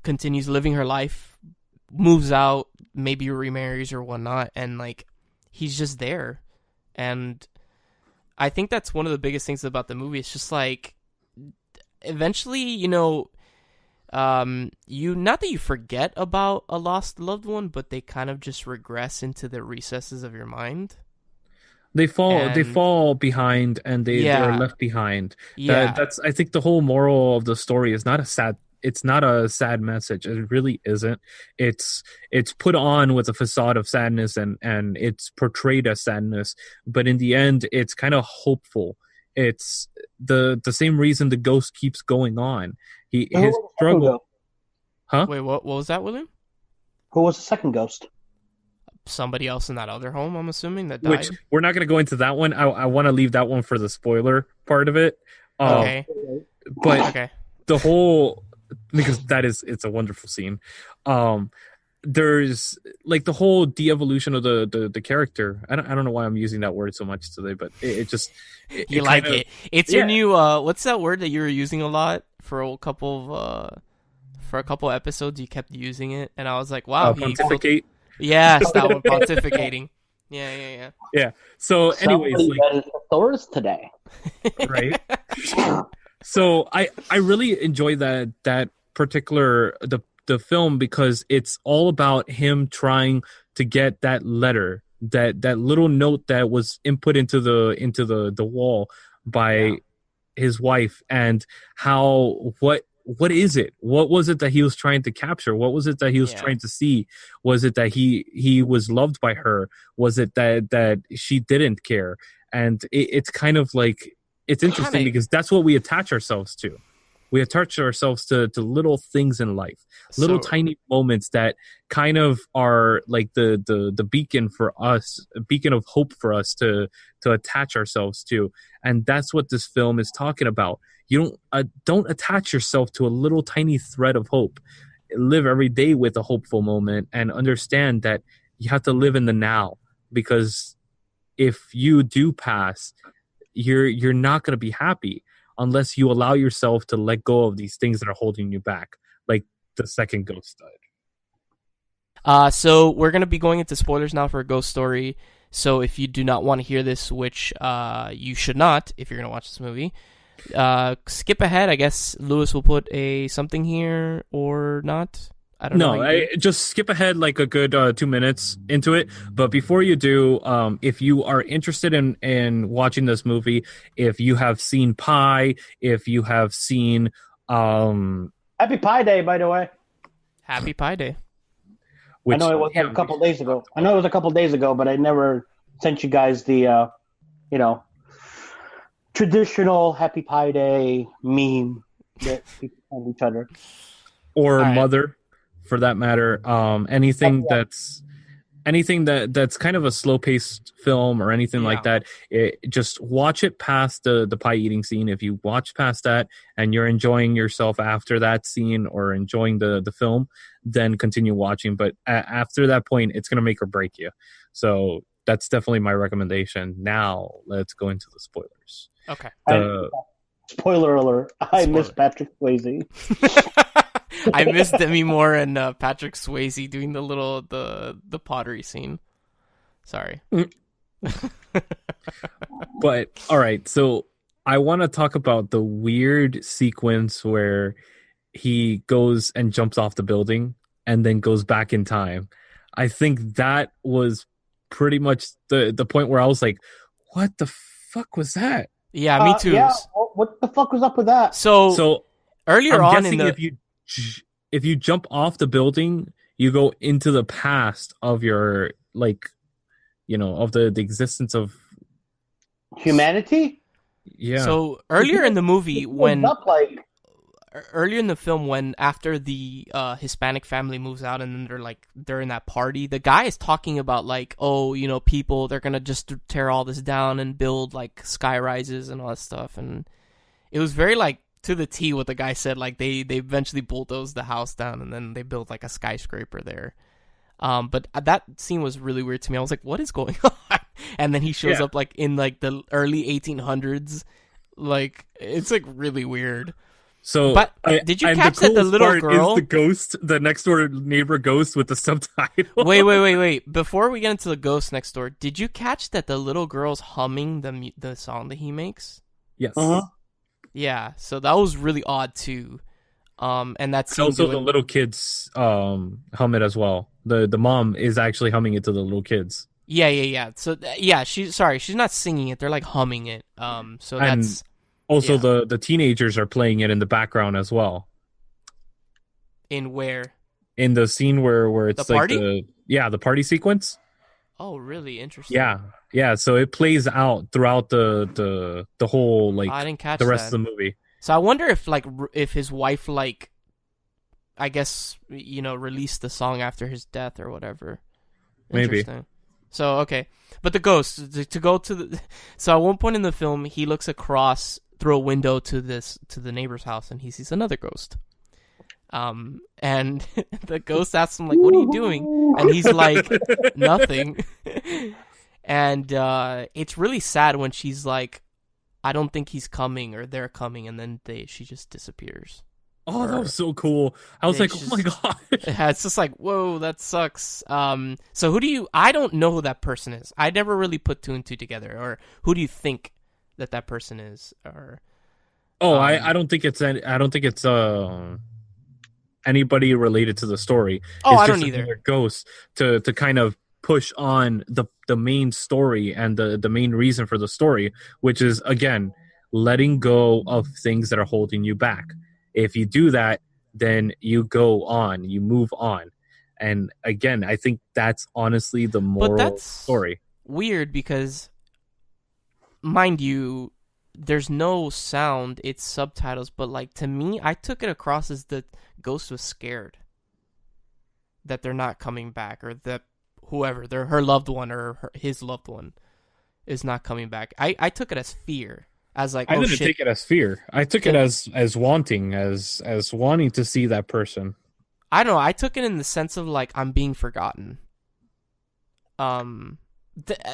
Speaker 1: continues living her life, moves out, maybe remarries or whatnot, and, like, he's just there. And I think that's one of the biggest things about the movie. It's just, like, eventually, not that you forget about a lost loved one, but they kind of just regress into the recesses of your mind.
Speaker 3: They fall behind, and they're left behind. Yeah. That's, I think, the whole moral of the story is it's not a sad message. It really isn't. It's put on with a facade of sadness, and it's portrayed as sadness, but in the end, it's kind of hopeful. It's the same reason the ghost keeps going on. His struggle. Huh?
Speaker 1: Wait, what was that, William?
Speaker 2: Who was the second ghost?
Speaker 1: Somebody else in that other home, I'm assuming, that died.
Speaker 3: Which, we're not going to go into that one. I want to leave that one for the spoiler part of it.
Speaker 1: Okay.
Speaker 3: But the whole... because it's a wonderful scene. There's, like, the whole de-evolution of the character. I don't know why I'm using that word so much today, but it just...
Speaker 1: you like it. It's your new... what's that word that you were using a lot for a couple episodes? You kept using it, and I was like, wow.
Speaker 3: Pontificate?
Speaker 1: Yes, that one, pontificating. Yeah.
Speaker 3: So, anyways,
Speaker 2: like, Thor's today,
Speaker 3: right? So, I really enjoy that particular the film, because it's all about him trying to get that letter, that little note that was input into the wall by his wife and how what is it? What was it that he was trying to capture? What was it that he was
Speaker 1: Yeah.
Speaker 3: trying to see? Was it that he was loved by her? Was it that she didn't care? And it's kind of like it's interesting
Speaker 1: Kinda,
Speaker 3: because that's what we attach ourselves to. We attach ourselves to little things in life, little
Speaker 1: so
Speaker 3: tiny moments that kind of are like the beacon for us, a beacon of hope for us to attach ourselves to, and that's what this film is talking about. You don't attach yourself to a little tiny thread of hope. Live every day with a hopeful moment, and understand that you have to live in the now, because if you do pass, you're not going to be happy unless you allow yourself to let go of these things that are holding you back, like the second ghost died.
Speaker 1: So we're gonna be going into spoilers now for a ghost story. So if you do not want to hear this, which you should not, if you're gonna watch this movie, skip ahead. I guess Lewis will put a something here or not. I don't know.
Speaker 3: No, just skip ahead like a good 2 minutes into it. But before you do, if you are interested in watching this movie, if you have seen Pi, if you have seen
Speaker 2: Happy Pi Day, by the way.
Speaker 1: Happy Pi Day.
Speaker 2: I know it was a couple days ago. I know it was a couple days ago, but I never sent you guys the traditional Happy Pi Day meme that people send each other.
Speaker 3: or
Speaker 1: All right.
Speaker 3: Mother, for that matter. Anything that's kind of a slow paced film or anything like that. Just watch it past the pie eating scene. If you watch past that and you're enjoying yourself after that scene or enjoying the film, then continue watching. But after that point, it's gonna make or break you. So that's definitely my recommendation. Now let's go into the spoilers.
Speaker 1: Okay.
Speaker 2: Spoiler alert! I miss Patrick Swayze.
Speaker 1: I miss Demi Moore and Patrick Swayze doing the pottery scene. Sorry.
Speaker 3: But all right, so I want to talk about the weird sequence where he goes and jumps off the building and then goes back in time. I think that was pretty much the point where I was like, what the fuck was that?
Speaker 1: Yeah, me too.
Speaker 2: Yeah, what the fuck was up with that?
Speaker 1: So earlier
Speaker 3: I'm
Speaker 1: on
Speaker 3: guessing if you jump off the building, you go into the past of your of the existence of
Speaker 2: humanity.
Speaker 3: Yeah.
Speaker 1: So earlier in the movie, earlier in the film, when after the Hispanic family moves out and then they're in that party, the guy is talking about people, they're gonna just tear all this down and build like sky rises and all that stuff, and it was very to the T what the guy said. Like they eventually bulldozed the house down and then they built like a skyscraper there. But that scene was really weird to me. I was like, what is going on? And then he shows up in the early 1800s. Like it's really weird.
Speaker 3: So,
Speaker 1: but did you catch that the little girl
Speaker 3: is the ghost, the next door neighbor ghost with the subtitle?
Speaker 1: Wait! Before we get into the ghost next door, did you catch that the little girl's humming the song that he makes?
Speaker 3: Yes.
Speaker 2: Uh-huh.
Speaker 1: Yeah. So that was really odd too. And that's
Speaker 3: also the little kids hum it as well. The mom is actually humming it to the little kids.
Speaker 1: Yeah. So she's not singing it. They're like humming it. So
Speaker 3: and
Speaker 1: that's.
Speaker 3: Also, the teenagers are playing it in the background as well.
Speaker 1: In where?
Speaker 3: In the scene where it's
Speaker 1: the party?
Speaker 3: The party sequence.
Speaker 1: Oh, really? Interesting.
Speaker 3: Yeah. So it plays out throughout the whole
Speaker 1: I didn't catch
Speaker 3: the rest
Speaker 1: that.
Speaker 3: of the movie.
Speaker 1: So I wonder if his wife I guess released the song after his death or whatever.
Speaker 3: Maybe.
Speaker 1: So okay, but the ghost to go to the. So at one point in the film, he looks across through a window to the neighbor's house and he sees another ghost. And the ghost asks him what are you doing? And he's like, nothing. And it's really sad when she's like, I don't think he's coming or they're coming, and then she just disappears.
Speaker 3: Oh, that was so cool. I was like, oh my god.
Speaker 1: Yeah, it's just like, whoa, that sucks. So I don't know who that person is. I never really put two and two together. Or who do you think that person is? Or
Speaker 3: I don't think it's anybody related to the story.
Speaker 1: Oh,
Speaker 3: it's
Speaker 1: I
Speaker 3: just
Speaker 1: don't either.
Speaker 3: Ghost to kind of push on the main story and the main reason for the story, which is again letting go of things that are holding you back. If you do that, then you go on, you move on. And again, I think that's honestly the
Speaker 1: But
Speaker 3: moral
Speaker 1: that's
Speaker 3: story.
Speaker 1: weird because, mind you, there's no sound, it's subtitles, but like to me, I took it across as the ghost was scared that they're not coming back, or that whoever, her loved one or his loved one is not coming back. I took it as fear, as like,
Speaker 3: I
Speaker 1: oh
Speaker 3: didn't
Speaker 1: shit.
Speaker 3: take it as fear. I took it as wanting, as wanting to see that person.
Speaker 1: I don't know. I took it in the sense of like I'm being forgotten.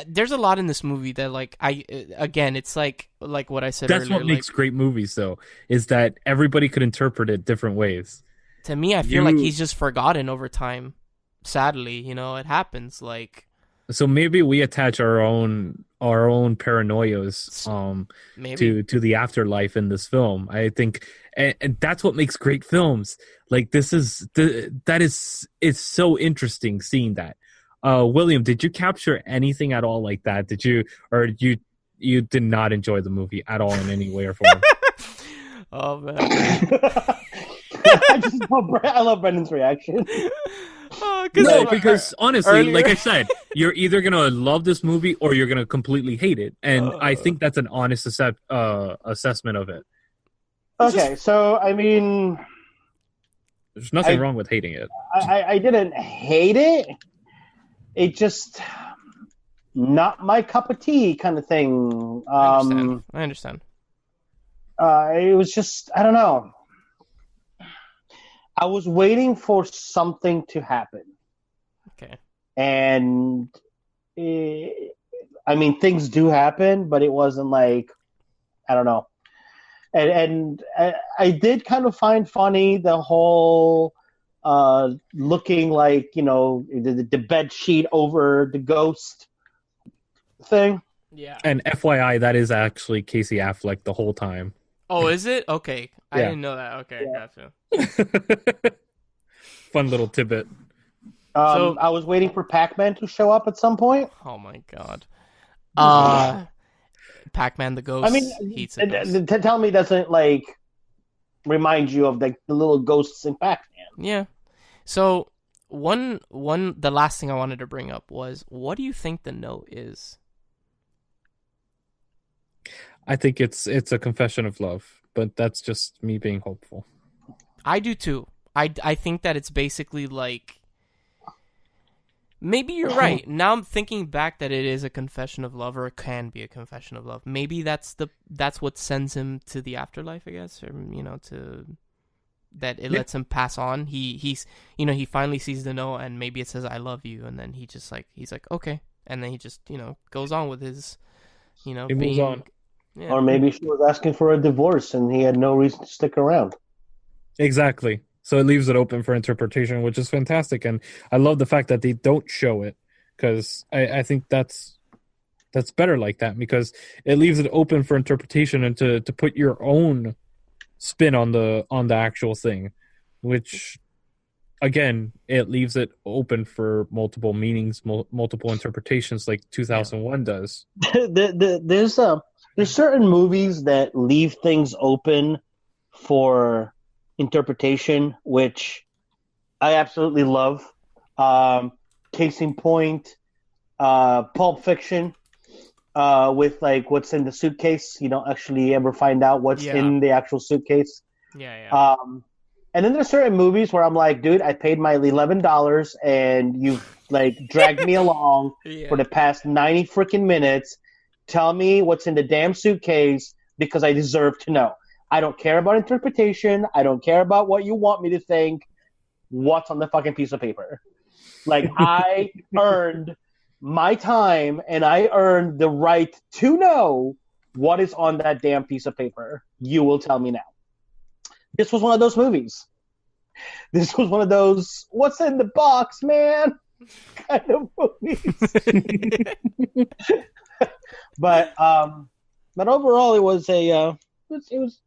Speaker 1: There's a lot in this movie that like again, it's like what I said
Speaker 3: That's
Speaker 1: earlier.
Speaker 3: what makes great movies, though, is that everybody could interpret it different ways.
Speaker 1: To me, I feel like he's just forgotten over time. Sadly, it happens. Like,
Speaker 3: so maybe we attach our own paranoias
Speaker 1: maybe
Speaker 3: to the afterlife in this film. I think, and that's what makes great films. Like it's so interesting seeing that. William, did you capture anything at all like that? Did you, or you did not enjoy the movie at all in any way or form?
Speaker 1: Oh man.
Speaker 2: I love Brendan's reaction.
Speaker 3: No, because honestly,
Speaker 1: earlier...
Speaker 3: like I said, you're either gonna love this movie or you're gonna completely hate it, and I think that's an honest assessment of it.
Speaker 2: Okay, so I mean,
Speaker 3: there's nothing wrong with hating it.
Speaker 2: I didn't hate it. It just not my cup of tea kind of thing.
Speaker 1: I understand.
Speaker 2: It was just, I don't know. I was waiting for something to happen.
Speaker 1: Okay.
Speaker 2: And I mean, things do happen, but it wasn't like, I don't know. And I did kind of find funny the whole looking like, the bed sheet over the ghost thing.
Speaker 1: Yeah.
Speaker 3: And FYI, that is actually Casey Affleck the whole time.
Speaker 1: Oh, is it? Okay. I
Speaker 3: Yeah.
Speaker 1: didn't know that. Okay,
Speaker 2: Yeah.
Speaker 1: gotcha.
Speaker 3: Fun little tidbit.
Speaker 2: So I was waiting for Pac-Man to show up at some point.
Speaker 1: Oh my god. Pac-Man the ghost.
Speaker 2: I mean, tell me, doesn't like remind you of like the little ghosts in Pac-Man?
Speaker 1: Yeah. So the last thing I wanted to bring up was, what do you think the note is?
Speaker 3: I think it's a confession of love, but that's just me being hopeful.
Speaker 1: I do too. I think that it's basically like, maybe you're right. Now I'm thinking back that it is a confession of love, or it can be a confession of love. Maybe that's what sends him to the afterlife, I guess, or lets him pass on. He finally sees the note, and maybe it says "I love you," and then he's like okay, and then he just goes on with his
Speaker 3: he moves on.
Speaker 1: Yeah.
Speaker 2: Or maybe she was asking for a divorce and he had no reason to stick around.
Speaker 3: Exactly. So it leaves it open for interpretation, which is fantastic. And I love the fact that they don't show it, because I think that's better like that, because it leaves it open for interpretation and to put your own spin on the actual thing, which again, it leaves it open for multiple meanings, multiple interpretations, like 2001 does.
Speaker 2: There's certain movies that leave things open for interpretation, which I absolutely love. Case in point, Pulp Fiction, with like what's in the suitcase. You don't actually ever find out what's in the actual suitcase.
Speaker 1: Yeah.
Speaker 2: And then there's certain movies where I'm like, dude, I paid my $11 and you've like dragged me along for the past 90 freaking minutes. Tell me what's in the damn suitcase, because I deserve to know. I don't care about interpretation. I don't care about what you want me to think. What's on the fucking piece of paper? Like, I earned my time and I earned the right to know what is on that damn piece of paper. You will tell me now. This was one of those movies. This was one of those, what's in the box, man? Kind of movies. But overall, it was it was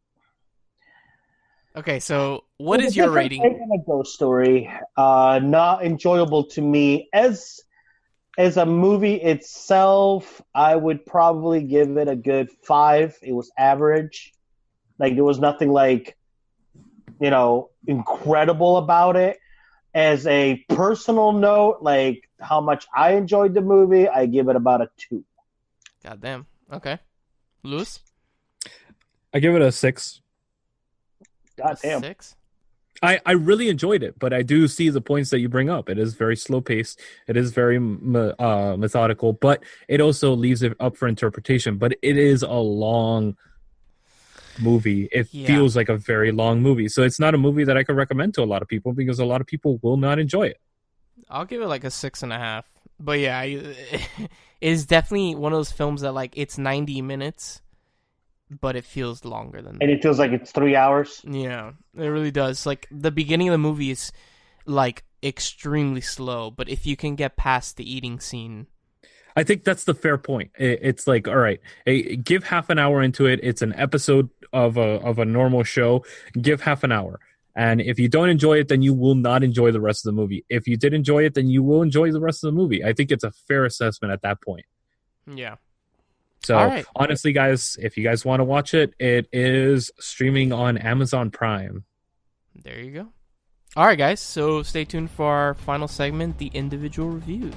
Speaker 1: okay. So, what is your rating?
Speaker 2: A ghost story, not enjoyable to me. As As a movie itself, I would probably give it a good 5. It was average. Like there was nothing like, incredible about it. As a personal note, like how much I enjoyed the movie, I give it about a 2.
Speaker 1: God damn. Okay. Lewis?
Speaker 3: I give it a 6.
Speaker 2: God
Speaker 1: A
Speaker 2: damn.
Speaker 1: 6?
Speaker 3: I really enjoyed it, but I do see the points that you bring up. It is very slow paced. It is very methodical, but it also leaves it up for interpretation. But it is a long movie. It
Speaker 1: Yeah.
Speaker 3: feels like a very long movie. So it's not a movie that I could recommend to a lot of people because a lot of people will not enjoy it.
Speaker 1: I'll give it like a 6.5. But yeah, it's definitely one of those films that like it's 90 minutes, but it feels longer than
Speaker 2: And
Speaker 1: that.
Speaker 2: it feels like it's 3 hours.
Speaker 1: Yeah, it really does. Like the beginning of the movie is like extremely slow, but if you can get past the eating scene,
Speaker 3: I think that's the fair point. It's like, all right, give half an hour into it. It's an episode of a normal show. Give half an hour. And if you don't enjoy it, then you will not enjoy the rest of the movie. If you did enjoy it, then you will enjoy the rest of the movie. I think it's a fair assessment at that point.
Speaker 1: yeah.
Speaker 3: So
Speaker 1: All right.
Speaker 3: honestly, guys, if you guys want to watch it, it is streaming on Amazon Prime.
Speaker 1: There you go. All right, guys. So stay tuned for our final segment, the individual reviews.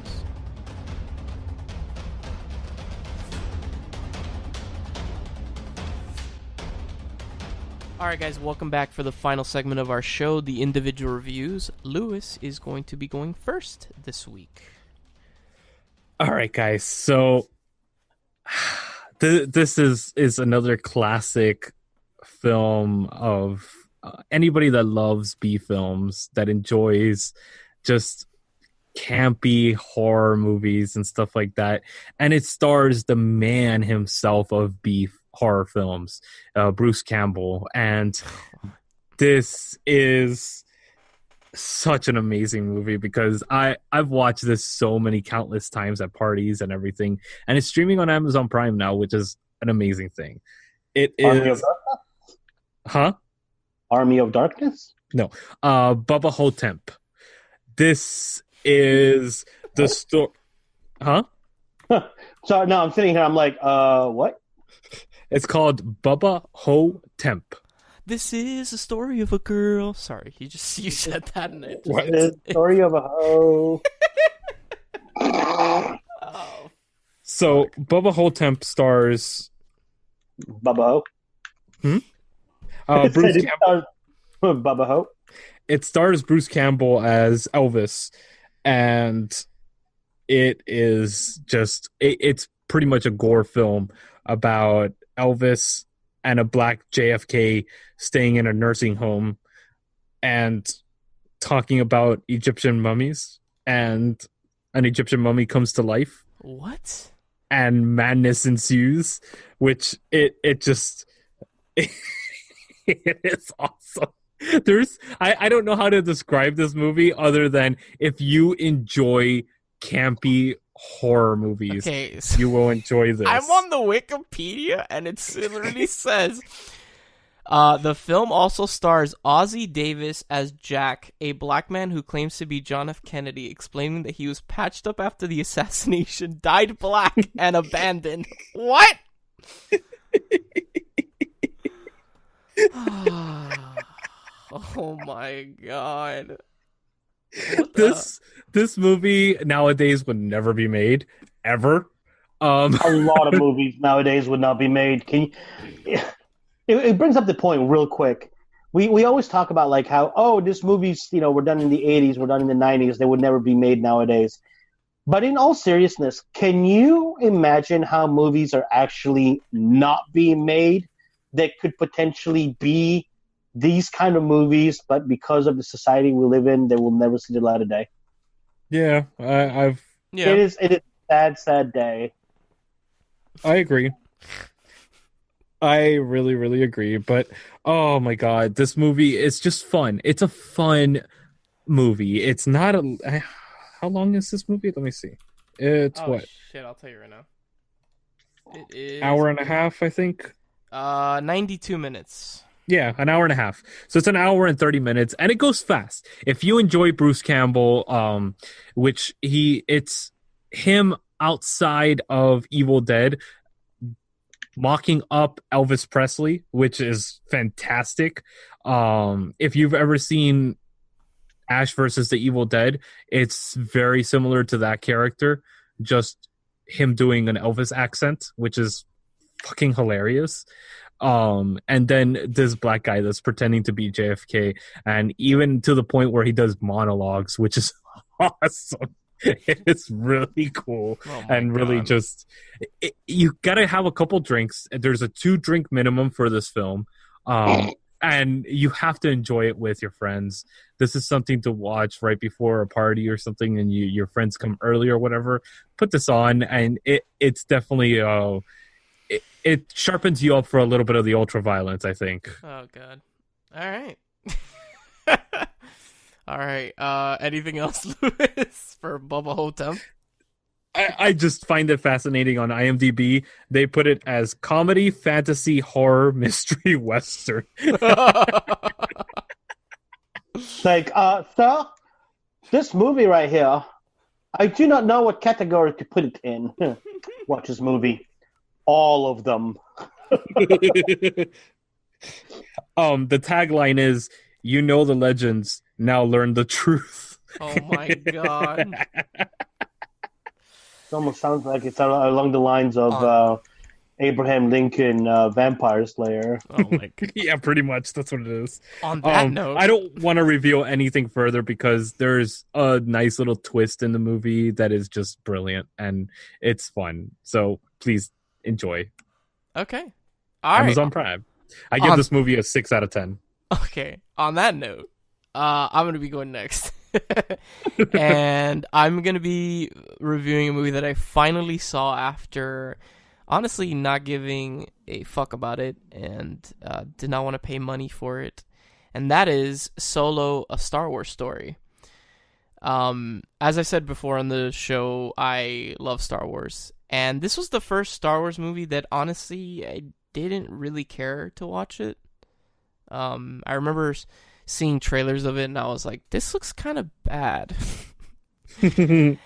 Speaker 1: All right, guys. Welcome back for the final segment of our show, the individual reviews. Lewis is going to be going first this week.
Speaker 3: All right, guys. So this is another classic film of anybody that loves B films, that enjoys just campy horror movies and stuff like that. And it stars the man himself of B horror films, Bruce Campbell. And this is such an amazing movie because I've watched this so many countless times at parties and everything, and it's streaming on Amazon Prime now, which is an amazing thing. It
Speaker 2: Army of
Speaker 3: is,
Speaker 2: Darkness?
Speaker 3: huh?
Speaker 2: Army of Darkness?
Speaker 3: No, Bubba Ho-Tep. This is the story, huh?
Speaker 2: So no, I'm sitting here. I'm like, what?
Speaker 3: It's called Bubba Ho-Tep.
Speaker 1: This is the story of a girl. Sorry, you said that and it just,
Speaker 3: What?
Speaker 2: The story of a hoe.
Speaker 1: oh,
Speaker 3: So Bubba Ho-Tep stars
Speaker 2: Bubba Ho.
Speaker 3: Bruce Campbell.
Speaker 2: Bubba Ho.
Speaker 3: It stars Bruce Campbell as Elvis, and it is just it's pretty much a gore film about Elvis and a black JFK staying in a nursing home and talking about Egyptian mummies, and an Egyptian mummy comes to life
Speaker 1: what?
Speaker 3: and madness ensues, which it just it is awesome. I don't know how to describe this movie other than if you enjoy campy horror movies,
Speaker 1: Okay, so
Speaker 3: you will enjoy this.
Speaker 1: I'm on the Wikipedia and it literally says the film also stars Ozzie Davis as Jack, a black man who claims to be John F. Kennedy, explaining that he was patched up after the assassination, dyed black, and abandoned. What? Oh my god. What the-
Speaker 3: This movie nowadays would never be made ever.
Speaker 2: A lot of movies nowadays would not be made. It brings up the point real quick. We always talk about like how this movie's were done in the 80s, were done in the 90s, they would never be made nowadays. But in all seriousness, can you imagine how movies are actually not being made that could potentially be these kind of movies, but because of the society we live in, they will never see the light of day?
Speaker 3: Yeah, I've
Speaker 1: Yeah.
Speaker 2: It is a sad day.
Speaker 3: I agree. I really, really agree. But oh my god, this movie is just fun. It's a fun movie. It's not a. How long is this movie? Let me see. It's what?
Speaker 1: Shit, I'll tell you right now. It is
Speaker 3: Hour and a half, I think.
Speaker 1: 92 minutes.
Speaker 3: Yeah, an hour and a half. So it's an hour and 30 minutes, and it goes fast. If you enjoy Bruce Campbell, which it's him outside of Evil Dead mocking up Elvis Presley, which is fantastic. If you've ever seen Ash versus the Evil Dead, it's very similar to that character, just him doing an Elvis accent, which is fucking hilarious. And then this black guy that's pretending to be JFK, and even to the point where he does monologues, which is awesome. It's really cool
Speaker 1: Oh my
Speaker 3: and really
Speaker 1: God.
Speaker 3: just you gotta have a couple drinks. There's a 2-drink minimum for this film, and you have to enjoy it with your friends. This is something to watch right before a party or something, and your friends come early or whatever. Put this on, and it's definitely it sharpens you up for a little bit of the ultra violence, I think.
Speaker 1: Oh God. All right. All right. Anything else, Lewis, for Bubba Ho-Tep?
Speaker 3: I just find it fascinating on IMDb. They put it as comedy, fantasy, horror, mystery, western.
Speaker 2: Like, sir, this movie right here, I do not know what category to put it in. Watch this movie. All of them.
Speaker 3: The tagline is, "You know the legends, now learn the truth."
Speaker 1: Oh my God.
Speaker 2: It almost sounds like it's along the lines of Abraham Lincoln, Vampire Slayer.
Speaker 1: Oh my God.
Speaker 3: Yeah, pretty much. That's what it is.
Speaker 1: On that note,
Speaker 3: I don't want to reveal anything further because there's a nice little twist in the movie that is just brilliant and it's fun. So please enjoy.
Speaker 1: okay. All right.
Speaker 3: Amazon Prime. I give this movie a 6 out of 10.
Speaker 1: Okay. On that note, I'm gonna be going next, and I'm gonna be reviewing a movie that I finally saw after, honestly, not giving a fuck about it, and did not want to pay money for it, and that is Solo: A Star Wars Story. As I said before on the show, I love Star Wars, and this was the first Star Wars movie that honestly I didn't really care to watch it. I remember seeing trailers of it, and I was like, "This looks kind of bad."
Speaker 3: I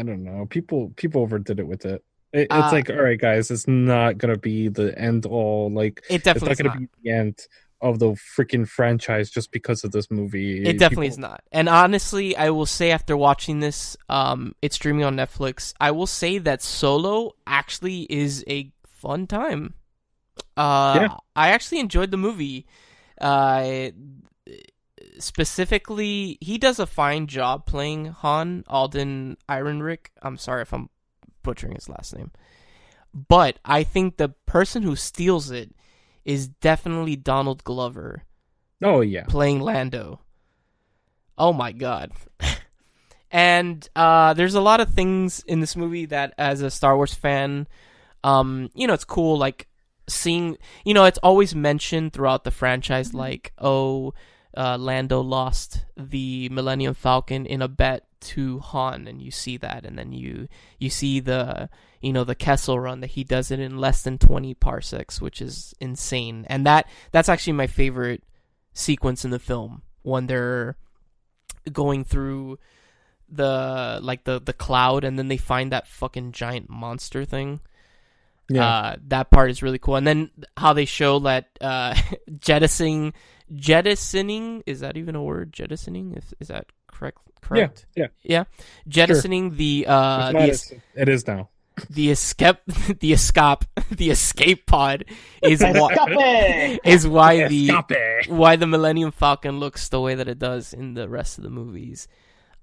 Speaker 3: don't know. People overdid it with it. It's like, all right, guys, it's not gonna be the end all. Like,
Speaker 1: It definitely
Speaker 3: it's not gonna be the end of the freaking franchise just because of this movie.
Speaker 1: It definitely is not. And honestly, I will say after watching this, it's streaming on Netflix. I will say that Solo actually is a fun time. I actually enjoyed the movie. Specifically, he does a fine job playing Han, Alden Ehrenreich. I'm sorry if I'm butchering his last name. But I think the person who steals it is definitely Donald Glover.
Speaker 3: Oh, yeah.
Speaker 1: Playing Lando. Oh my God. And there's a lot of things in this movie that, as a Star Wars fan, it's cool, like, seeing, it's always mentioned throughout the franchise, like, Lando lost the Millennium Falcon in a bet to Han, and you see that, and then you see the the Kessel Run, that he does it in less than 20 parsecs, which is insane. And that's actually my favorite sequence in the film, when they're going through the cloud, and then they find that fucking giant monster thing.
Speaker 3: Yeah.
Speaker 1: That part is really cool. And then how they show that jettisoning, is that even a word? Jettisoning? Is that correct? Yeah. Jettisoning
Speaker 3: Sure. It is now.
Speaker 1: The escape pod is why the Millennium Falcon looks the way that it does in the rest of the movies.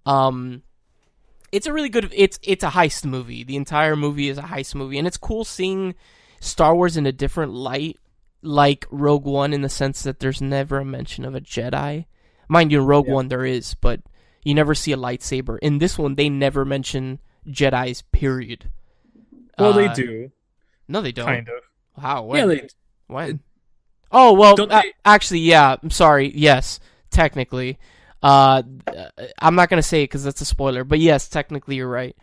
Speaker 1: It's a really good. It's a heist movie. The entire movie is a heist movie, and it's cool seeing Star Wars in a different light, like Rogue One, in the sense that there's never a mention of a Jedi. Mind you, in Rogue One there is, but you never see a lightsaber. In this one, they never mention Jedis. Period.
Speaker 3: Well, they do.
Speaker 1: No, they don't.
Speaker 3: Kind of.
Speaker 1: How? When?
Speaker 3: Yeah, they.
Speaker 1: When? Oh well,
Speaker 3: They...
Speaker 1: actually, yeah. I'm sorry. Yes, technically. I'm not gonna say it because that's a spoiler, but yes, technically you're right.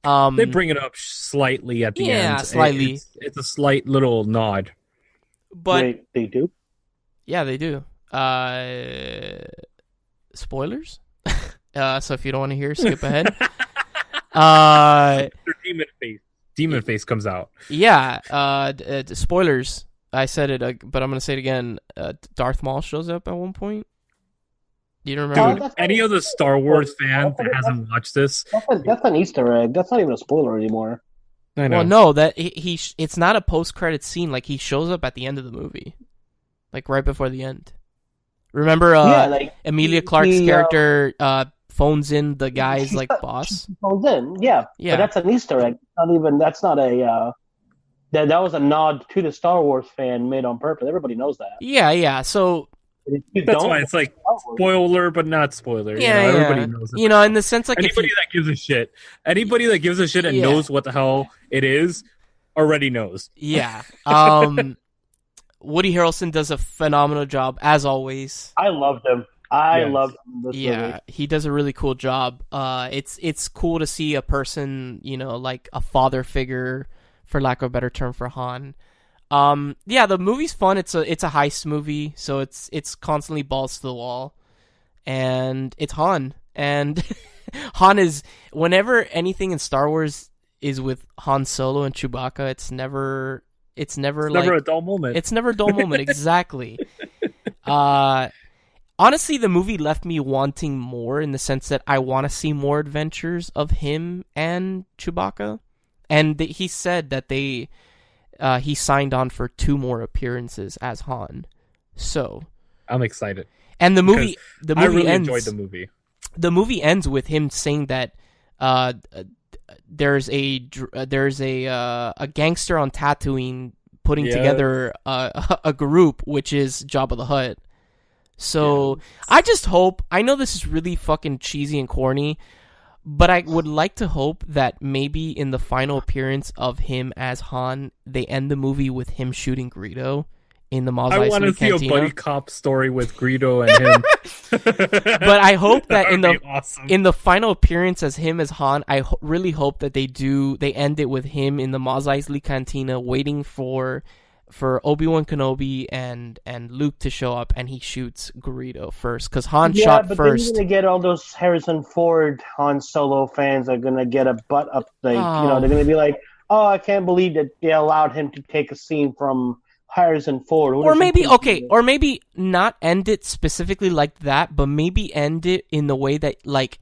Speaker 3: They bring it up slightly at the end.
Speaker 1: Yeah, slightly.
Speaker 3: It's a slight little nod.
Speaker 1: But
Speaker 2: they do.
Speaker 1: Yeah, they do. Spoilers? So if you don't want to hear, skip ahead. Uh,
Speaker 3: Demon face comes out.
Speaker 1: yeah. Spoilers. I said it, but I'm gonna say it again. Darth Maul shows up at one point. You don't remember?
Speaker 3: Dude, any other Star Wars fan that hasn't watched this,
Speaker 2: That's an Easter egg. That's not even a spoiler anymore.
Speaker 3: I know.
Speaker 1: Well, no, that it's not a post-credit scene. Like, he shows up at the end of the movie, like right before the end. Remember, Emilia Clarke's character phones in the guy's like boss.
Speaker 2: Phones in, yeah. But that's an Easter egg. That's not a. That was a nod to the Star Wars fan made on purpose. Everybody knows that.
Speaker 1: Yeah. So
Speaker 3: that's why it's like spoiler, but not spoiler.
Speaker 1: Yeah,
Speaker 3: everybody knows it.
Speaker 1: In the sense, like,
Speaker 3: anybody that gives a shit and knows what the hell it is already knows.
Speaker 1: Yeah. Woody Harrelson does a phenomenal job as always.
Speaker 2: I loved him. I loved him this movie.
Speaker 1: He does a really cool job. It's cool to see a person, like a father figure, for lack of a better term, for Han. The movie's fun. It's a heist movie, so it's constantly balls to the wall, and it's Han. And Han is, whenever anything in Star Wars is with Han Solo and Chewbacca, it's never a dull moment. It's never a dull moment. Exactly. Honestly, the movie left me wanting more, in the sense that I want to see more adventures of him and Chewbacca, and he said that he signed on for 2 more appearances as Han. So
Speaker 3: I'm excited.
Speaker 1: And the movie
Speaker 3: I really
Speaker 1: ends,
Speaker 3: enjoyed the movie.
Speaker 1: The movie ends with him saying that there's a gangster on Tatooine putting together a group, which is Jabba the Hutt. So I just hope, I know this is really fucking cheesy and corny, but I would like to hope that maybe in the final appearance of him as Han, they end the movie with him shooting Greedo in the Mos Eisley Cantina.
Speaker 3: I want to see a buddy cop story with Greedo and him.
Speaker 1: But I hope that in
Speaker 3: awesome.
Speaker 1: the final appearance as him as Han, I really hope that they end it with him in the Mos Eisley Cantina waiting for Obi-Wan Kenobi and Luke to show up, and he shoots Greedo first, because Han shot
Speaker 2: but
Speaker 1: first.
Speaker 2: Then you're gonna get all those Harrison Ford Han Solo fans are gonna get a butt up, they're gonna be like, "Oh, I can't believe that they allowed him to take a scene from Harrison Ford."
Speaker 1: Or maybe not end it specifically like that, but maybe end it in the way that, like,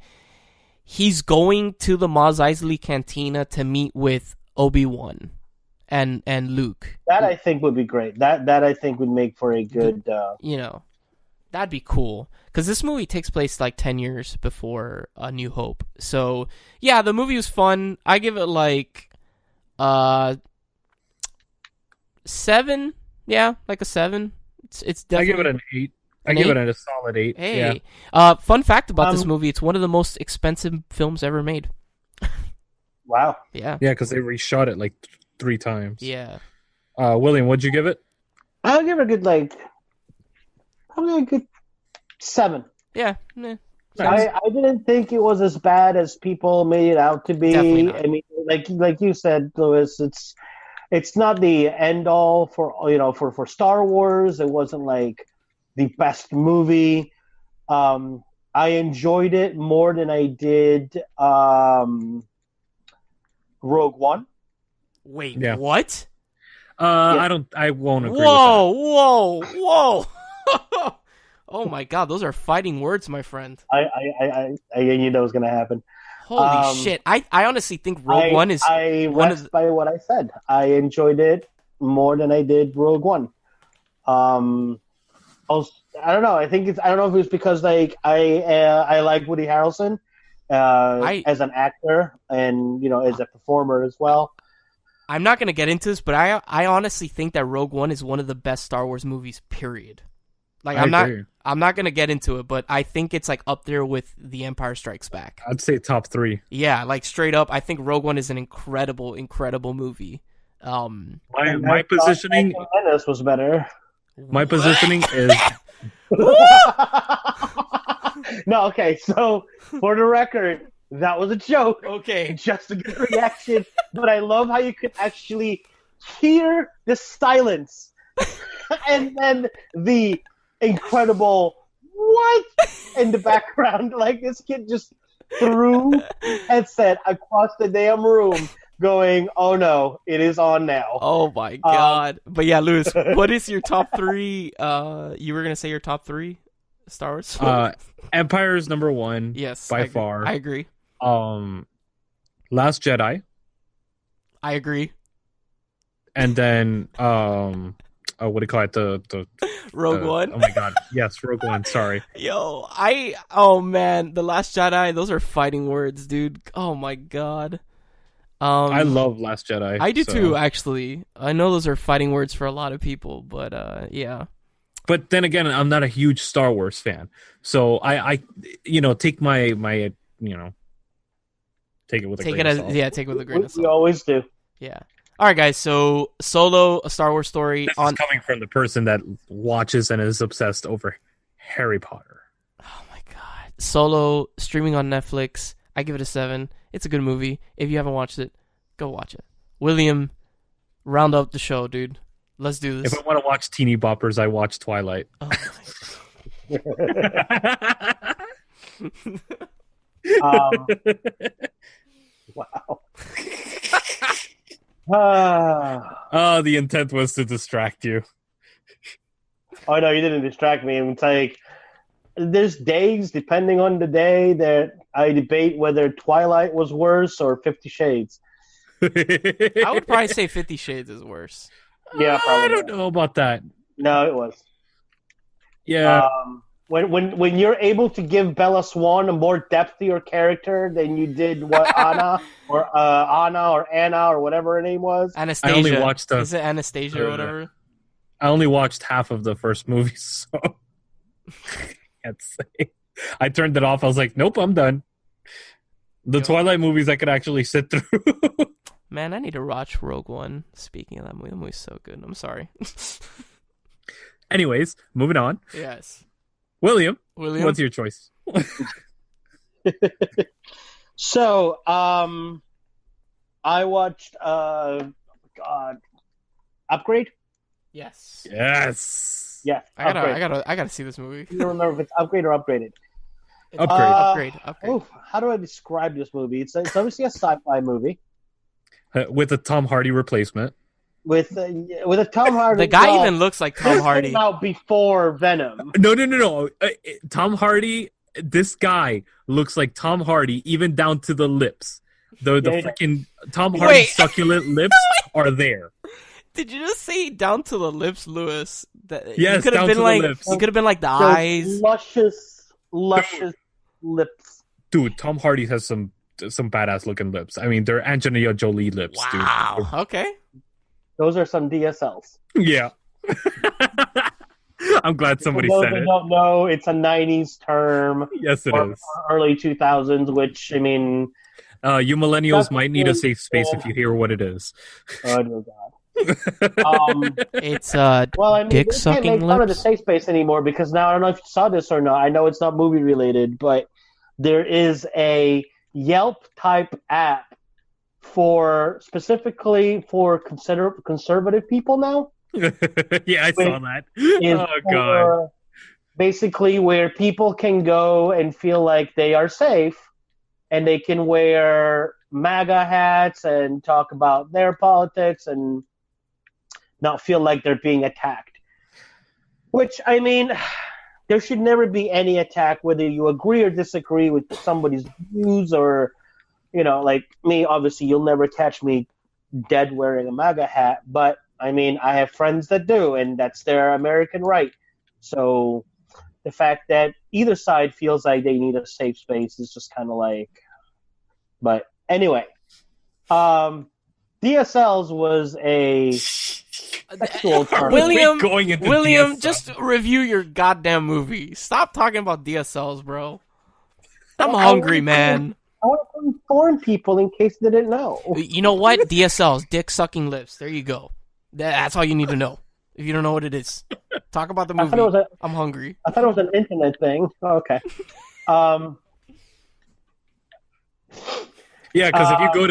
Speaker 1: he's going to the Mos Eisley Cantina to meet with Obi-Wan and Luke.
Speaker 2: That I think would be great. That I think would make for a good.
Speaker 1: That'd be cool, because this movie takes place like 10 years before A New Hope. So yeah, the movie was fun. I give it like 7. Yeah, like a 7. It's definitely.
Speaker 3: I give it an 8. I give it a solid 8.
Speaker 1: Hey,
Speaker 3: yeah.
Speaker 1: Fun fact about this movie: it's one of the most expensive films ever made.
Speaker 2: Wow.
Speaker 1: Yeah.
Speaker 3: Yeah, because they reshot it like 3 times.
Speaker 1: Yeah.
Speaker 3: William, what'd you give it?
Speaker 2: I'll give it a good, probably a good 7.
Speaker 1: Yeah.
Speaker 2: I didn't think it was as bad as people made it out to be.
Speaker 1: Definitely not.
Speaker 2: I mean, like you said, Louis, it's not the end all for Star Wars. It wasn't like the best movie. I enjoyed it more than I did Rogue One.
Speaker 1: Wait, what?
Speaker 3: I won't agree with that.
Speaker 1: Whoa. Oh my god, those are fighting words, my friend.
Speaker 2: I knew that was going to happen.
Speaker 1: Holy shit. I honestly think Rogue One is
Speaker 2: by what I said. I enjoyed it more than I did Rogue One. I don't know. I don't know if it's because I like Woody Harrelson as an actor and as a performer as well.
Speaker 1: I'm not going to get into this, but I honestly think that Rogue One is one of the best Star Wars movies, period. Like, I'm not going to get into it, but I think it's like up there with The Empire Strikes Back.
Speaker 3: I'd say top 3.
Speaker 1: Yeah, like straight up, I think Rogue One is an incredible, incredible movie.
Speaker 3: My positioning
Speaker 2: Menace was better.
Speaker 3: My positioning is
Speaker 2: No, okay, so for the record, that was a joke.
Speaker 1: Okay.
Speaker 2: Just a good reaction. But I love how you could actually hear the silence and then the incredible what what? In the background, like this kid just threw headset across the damn room, going, "Oh no, it is on now."
Speaker 1: Oh my god! But yeah, Lewis, what is your top 3? You were gonna say your top 3 Star Wars?
Speaker 3: Empire is number 1.
Speaker 1: Yes,
Speaker 3: by far.
Speaker 1: I agree.
Speaker 3: Last Jedi,
Speaker 1: I agree.
Speaker 3: and then what do you call it? The
Speaker 1: Rogue One.
Speaker 3: Oh my god, yes, Rogue One. Sorry.
Speaker 1: Yo, oh man, The Last Jedi. Those are fighting words, dude. Oh my god.
Speaker 3: I love Last Jedi.
Speaker 1: I do too, actually. I know those are fighting words for a lot of people, but yeah.
Speaker 3: But then again, I'm not a huge Star Wars fan, so I take my take it with a grain of salt.
Speaker 1: Take it with a grain of salt.
Speaker 2: We always do.
Speaker 1: Yeah. All right, guys. So Solo, a Star Wars story.
Speaker 3: This is coming from the person that watches and is obsessed over Harry Potter.
Speaker 1: Oh my god. Solo, streaming on Netflix. I give it a 7. It's a good movie. If you haven't watched it, go watch it. William, round up the show, dude. Let's do this.
Speaker 3: If I want to watch teeny boppers, I watch Twilight.
Speaker 1: Oh
Speaker 2: Wow.
Speaker 3: Oh, the intent was to distract you.
Speaker 2: Oh no, you didn't distract me. It's like there's days, depending on the day, that I debate whether Twilight was worse or 50 Shades.
Speaker 1: I would probably say 50 Shades is worse.
Speaker 2: Yeah, probably.
Speaker 3: I don't know about that.
Speaker 2: No, it was.
Speaker 3: Yeah.
Speaker 2: When you're able to give Bella Swan a more depth to your character than you did Anna or whatever her name was.
Speaker 1: Anastasia.
Speaker 3: I only watched
Speaker 1: Is it Anastasia or whatever?
Speaker 3: I only watched half of the first movie, so can't say. I turned it off. I was like, nope, I'm done. The Twilight movies I could actually sit through.
Speaker 1: Man, I need to watch Rogue One. Speaking of that movie, the movie's so good. I'm sorry.
Speaker 3: Anyways, moving on.
Speaker 1: Yes.
Speaker 3: William, what's your choice?
Speaker 2: So, I watched Upgrade.
Speaker 1: Yes.
Speaker 3: Yes.
Speaker 2: Yeah,
Speaker 1: I gotta see this movie.
Speaker 2: You don't remember if it's Upgrade or Upgraded?
Speaker 1: Upgrade.
Speaker 2: Oh, how do I describe this movie? It's obviously a sci-fi movie
Speaker 3: With a Tom Hardy replacement.
Speaker 2: with a Tom Hardy.
Speaker 1: The guy even looks like Tom Hardy.
Speaker 2: Came out before Venom.
Speaker 3: No. Tom Hardy. This guy looks like Tom Hardy, even down to the lips. The freaking Tom Hardy succulent lips are there.
Speaker 1: Did you just say down to the lips, Lewis?
Speaker 3: Yes, down to the lips.
Speaker 1: You could have been like the eyes.
Speaker 2: Luscious lips.
Speaker 3: Dude, Tom Hardy has some badass looking lips. I mean, they're Angelina Jolie lips,
Speaker 1: Wow.
Speaker 3: dude.
Speaker 1: Okay.
Speaker 2: Those are some DSLs.
Speaker 3: Yeah. I'm glad somebody
Speaker 2: For those
Speaker 3: said
Speaker 2: that
Speaker 3: it.
Speaker 2: don't know, it's a 90s term.
Speaker 3: Yes, it is.
Speaker 2: Early 2000s, which, I mean...
Speaker 3: you millennials might need a safe space if you hear what it is.
Speaker 2: Oh, dear God.
Speaker 1: It's
Speaker 2: well, I mean,
Speaker 1: dick
Speaker 2: they can't
Speaker 1: sucking
Speaker 2: make fun of the
Speaker 1: lips.
Speaker 2: safe space anymore because now I don't know if you saw this or not. I know it's not movie related, but there is a Yelp type app specifically for conservative people now.
Speaker 3: Yeah, I saw that.
Speaker 2: Is
Speaker 3: Oh god.
Speaker 2: Basically, where people can go and feel like they are safe, and they can wear MAGA hats and talk about their politics and not feel like they're being attacked. Which, I mean, there should never be any attack, whether you agree or disagree with somebody's views or, like me, obviously, you'll never catch me dead wearing a MAGA hat. But, I mean, I have friends that do, and that's their American right. So the fact that either side feels like they need a safe space is just kind of like... But anyway, DSLs was a...
Speaker 1: William, just review your goddamn movie. Stop talking about DSLs, bro. I'm hungry, man.
Speaker 2: I want to inform people in case they didn't know.
Speaker 1: You know what? DSLs, dick sucking lips. There you go. That's all you need to know. If you don't know what it is, talk about the movie. I'm hungry.
Speaker 2: I thought it was an internet thing. Oh, okay.
Speaker 3: Yeah, because if you go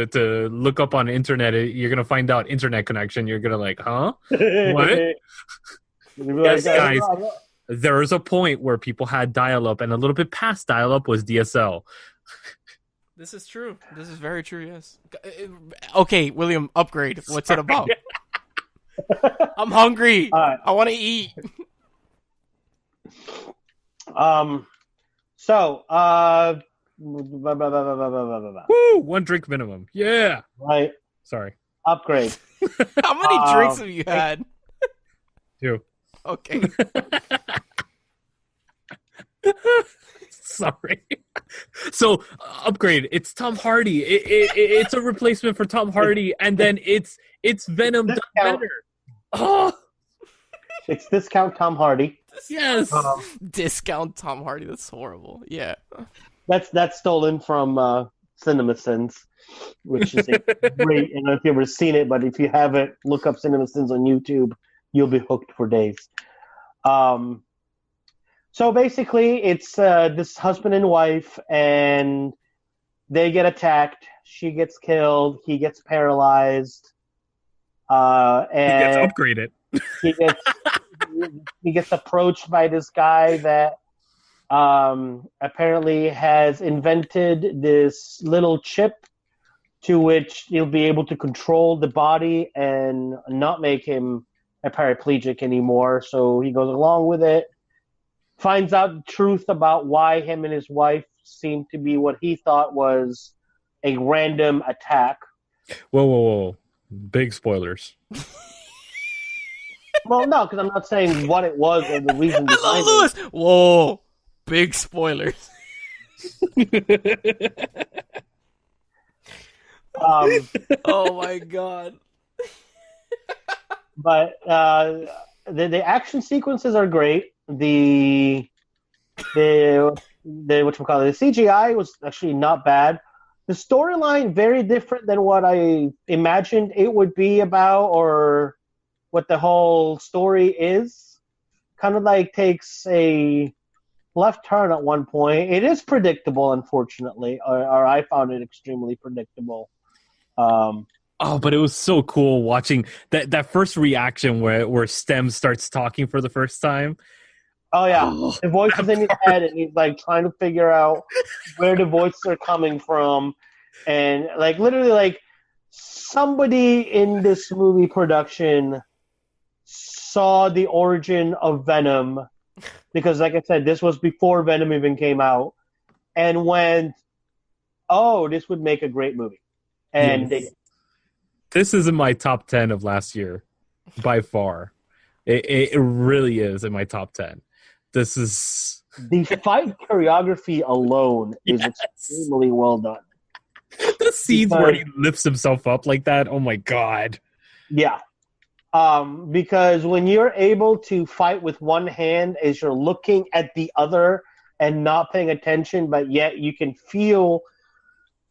Speaker 3: to look up on internet, you're gonna find out internet connection. You're gonna like, huh? What?
Speaker 2: Yes,
Speaker 3: guys. there was a point where people had dial-up, and a little bit past dial-up was DSL.
Speaker 1: This is true. This is very true. Yes. Okay, William, upgrade. What's it about? I'm hungry. I want to eat.
Speaker 3: So, woo, 1 drink minimum. Yeah.
Speaker 2: Right.
Speaker 3: Sorry.
Speaker 2: Upgrade.
Speaker 1: How many drinks have you had?
Speaker 3: 2.
Speaker 1: Okay.
Speaker 3: Sorry. So, upgrade. It's Tom Hardy. It's a replacement for Tom Hardy, and then it's Venom done better. Oh,
Speaker 2: it's discount Tom Hardy.
Speaker 3: yes.
Speaker 1: Discount Tom Hardy. That's horrible. Yeah.
Speaker 2: That's stolen from CinemaSins, which is a great. I don't know if you've ever seen it, but if you haven't, look up CinemaSins on YouTube. You'll be hooked for days. So basically, it's this husband and wife, and they get attacked. She gets killed. He gets paralyzed. And
Speaker 3: He gets upgraded.
Speaker 2: he gets approached by this guy that apparently has invented this little chip to which he'll be able to control the body and not make him a paraplegic anymore. So he goes along with it, finds out the truth about why him and his wife seemed to be what he thought was a random attack.
Speaker 3: Whoa. Big spoilers.
Speaker 2: Well, no, because I'm not saying what it was or the reason behind
Speaker 1: Lewis. Whoa. Big spoilers. Oh my god.
Speaker 2: But the action sequences are great. The whatchamacallit, the CGI was actually not bad. The storyline very different than what I imagined it would be about, or what the whole story is. Kind of like takes a left turn at one point. It is predictable, unfortunately, or I found it extremely predictable.
Speaker 3: Oh, but it was so cool watching that first reaction where Stem starts talking for the first time.
Speaker 2: Oh yeah, the voice is in his head, and he's like trying to figure out where the voices are coming from, and like literally, like somebody in this movie production saw the origin of Venom, because like I said, this was before Venom even came out, and went, "Oh, this would make a great movie," and
Speaker 3: Yes. This is in my top 10 of last year, by far. It really is in my top 10. This is...
Speaker 2: The fight choreography alone is extremely well done.
Speaker 3: The scenes where he lifts himself up like that, oh my god.
Speaker 2: Yeah. Because when you're able to fight with one hand as you're looking at the other and not paying attention, but yet you can feel,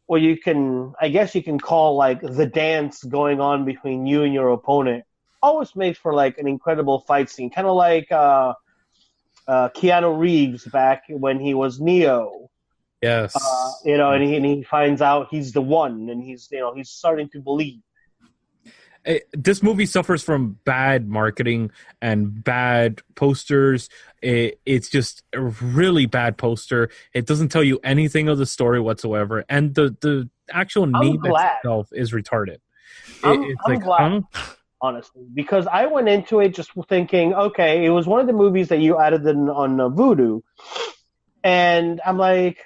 Speaker 2: or you can, I guess you can call like the dance going on between you and your opponent, always makes for like an incredible fight scene. Kind of like Keanu Reeves back when he was Neo.
Speaker 3: Yes.
Speaker 2: And he finds out he's the one, and he's starting to believe.
Speaker 3: This movie suffers from bad marketing and bad posters. It's just a really bad poster. It doesn't tell you anything of the story whatsoever, and the actual name itself is retarded.
Speaker 2: I'm glad, honestly, because I went into it just thinking, okay, it was one of the movies that you added on Vudu, and I'm like,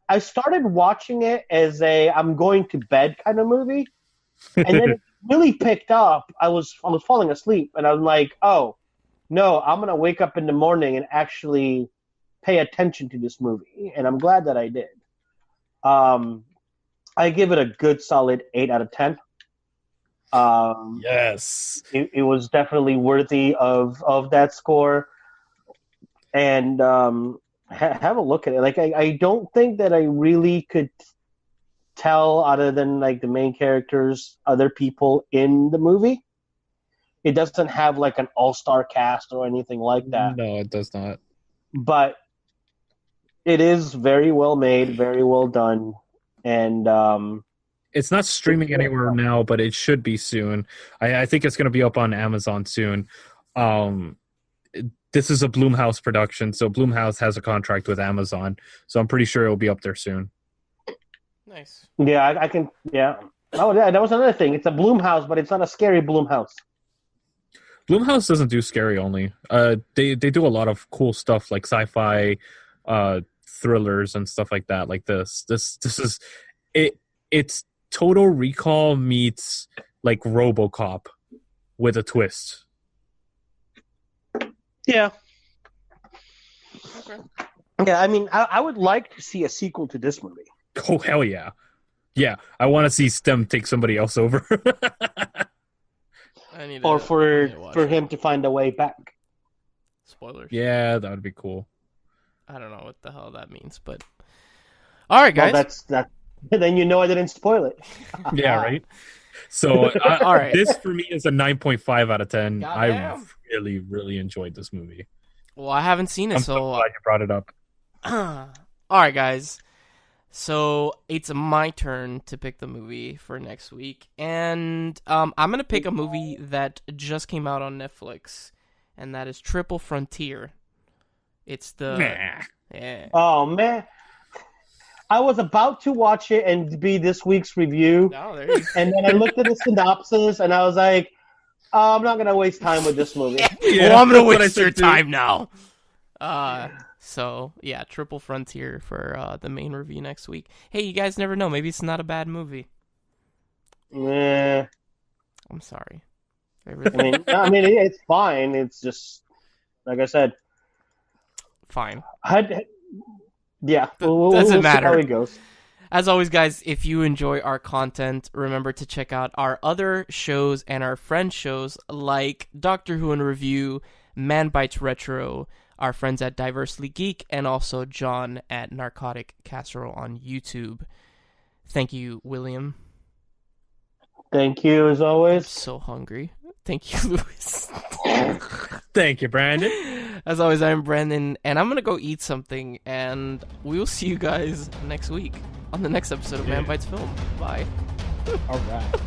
Speaker 2: I started watching it as a I'm going to bed kind of movie, and then it really picked up. I was falling asleep, and I'm like, oh no, I'm gonna wake up in the morning and actually pay attention to this movie, and I'm glad that I did. I give it a good solid 8 out of 10.
Speaker 3: Yes,
Speaker 2: it was definitely worthy of that score, and have a look at it. Like I don't think that I really could tell, other than like the main characters, other people in the movie. It doesn't have like an all-star cast or anything like that.
Speaker 3: No, it does not.
Speaker 2: But it is very well made, very well done, and
Speaker 3: it's not streaming anywhere now, but it should be soon. I think it's going to be up on Amazon soon. this is a Blumhouse production, so Blumhouse has a contract with Amazon, so I'm pretty sure it'll be up there soon.
Speaker 1: Nice.
Speaker 2: Yeah, I can. Yeah. Oh, yeah. That was another thing. It's a Blumhouse, but it's not a scary Blumhouse.
Speaker 3: Blumhouse doesn't do scary only. They do a lot of cool stuff like sci-fi, thrillers and stuff like that. Like this is it. It's Total Recall meets like RoboCop with a twist.
Speaker 2: Yeah.
Speaker 1: Okay.
Speaker 2: Yeah, I mean, I would like to see a sequel to this movie.
Speaker 3: Oh hell yeah, yeah! I want to see Stem take somebody else over.
Speaker 2: Or for him to find a way back.
Speaker 1: Spoilers.
Speaker 3: Yeah, that would be cool.
Speaker 1: I don't know what the hell that means, but all right, guys.
Speaker 2: Well, that. Then you know I didn't spoil it.
Speaker 3: Yeah, right. So,
Speaker 1: all right.
Speaker 3: This for me is a 9.5 out of 10.
Speaker 1: Goddamn.
Speaker 3: I really, really enjoyed this movie.
Speaker 1: Well, I haven't seen it,
Speaker 3: I'm so glad you brought it up.
Speaker 1: All right, guys. So it's my turn to pick the movie for next week, and I'm gonna pick a movie that just came out on Netflix, and that is Triple Frontier. It's the
Speaker 2: Oh man, I was about to watch it and be this week's review, and then I looked at the synopsis and I was like, oh, I'm not gonna waste time with this movie.
Speaker 1: Well, I'm gonna waste your time now. So, yeah, Triple Frontier for the main review next week. Hey, you guys never know. Maybe it's not a bad movie.
Speaker 2: Yeah.
Speaker 1: I'm sorry.
Speaker 2: I mean, it's fine. It's just, like I said.
Speaker 1: Fine.
Speaker 2: Yeah.
Speaker 1: Doesn't matter.
Speaker 2: See how it goes.
Speaker 1: As always, guys, if you enjoy our content, remember to check out our other shows and our friend shows like Doctor Who in Review, Man Bites Retro, our friends at Diversely Geek, and also John at Narcotic Casserole on YouTube. Thank you, William.
Speaker 2: Thank you, as always.
Speaker 1: I'm so hungry. Thank you, Louis.
Speaker 3: Thank you, Brandon.
Speaker 1: As always, I'm Brandon, and I'm going to go eat something, and we will see you guys next week on the next episode of Man Bites Film. Bye.
Speaker 3: All right.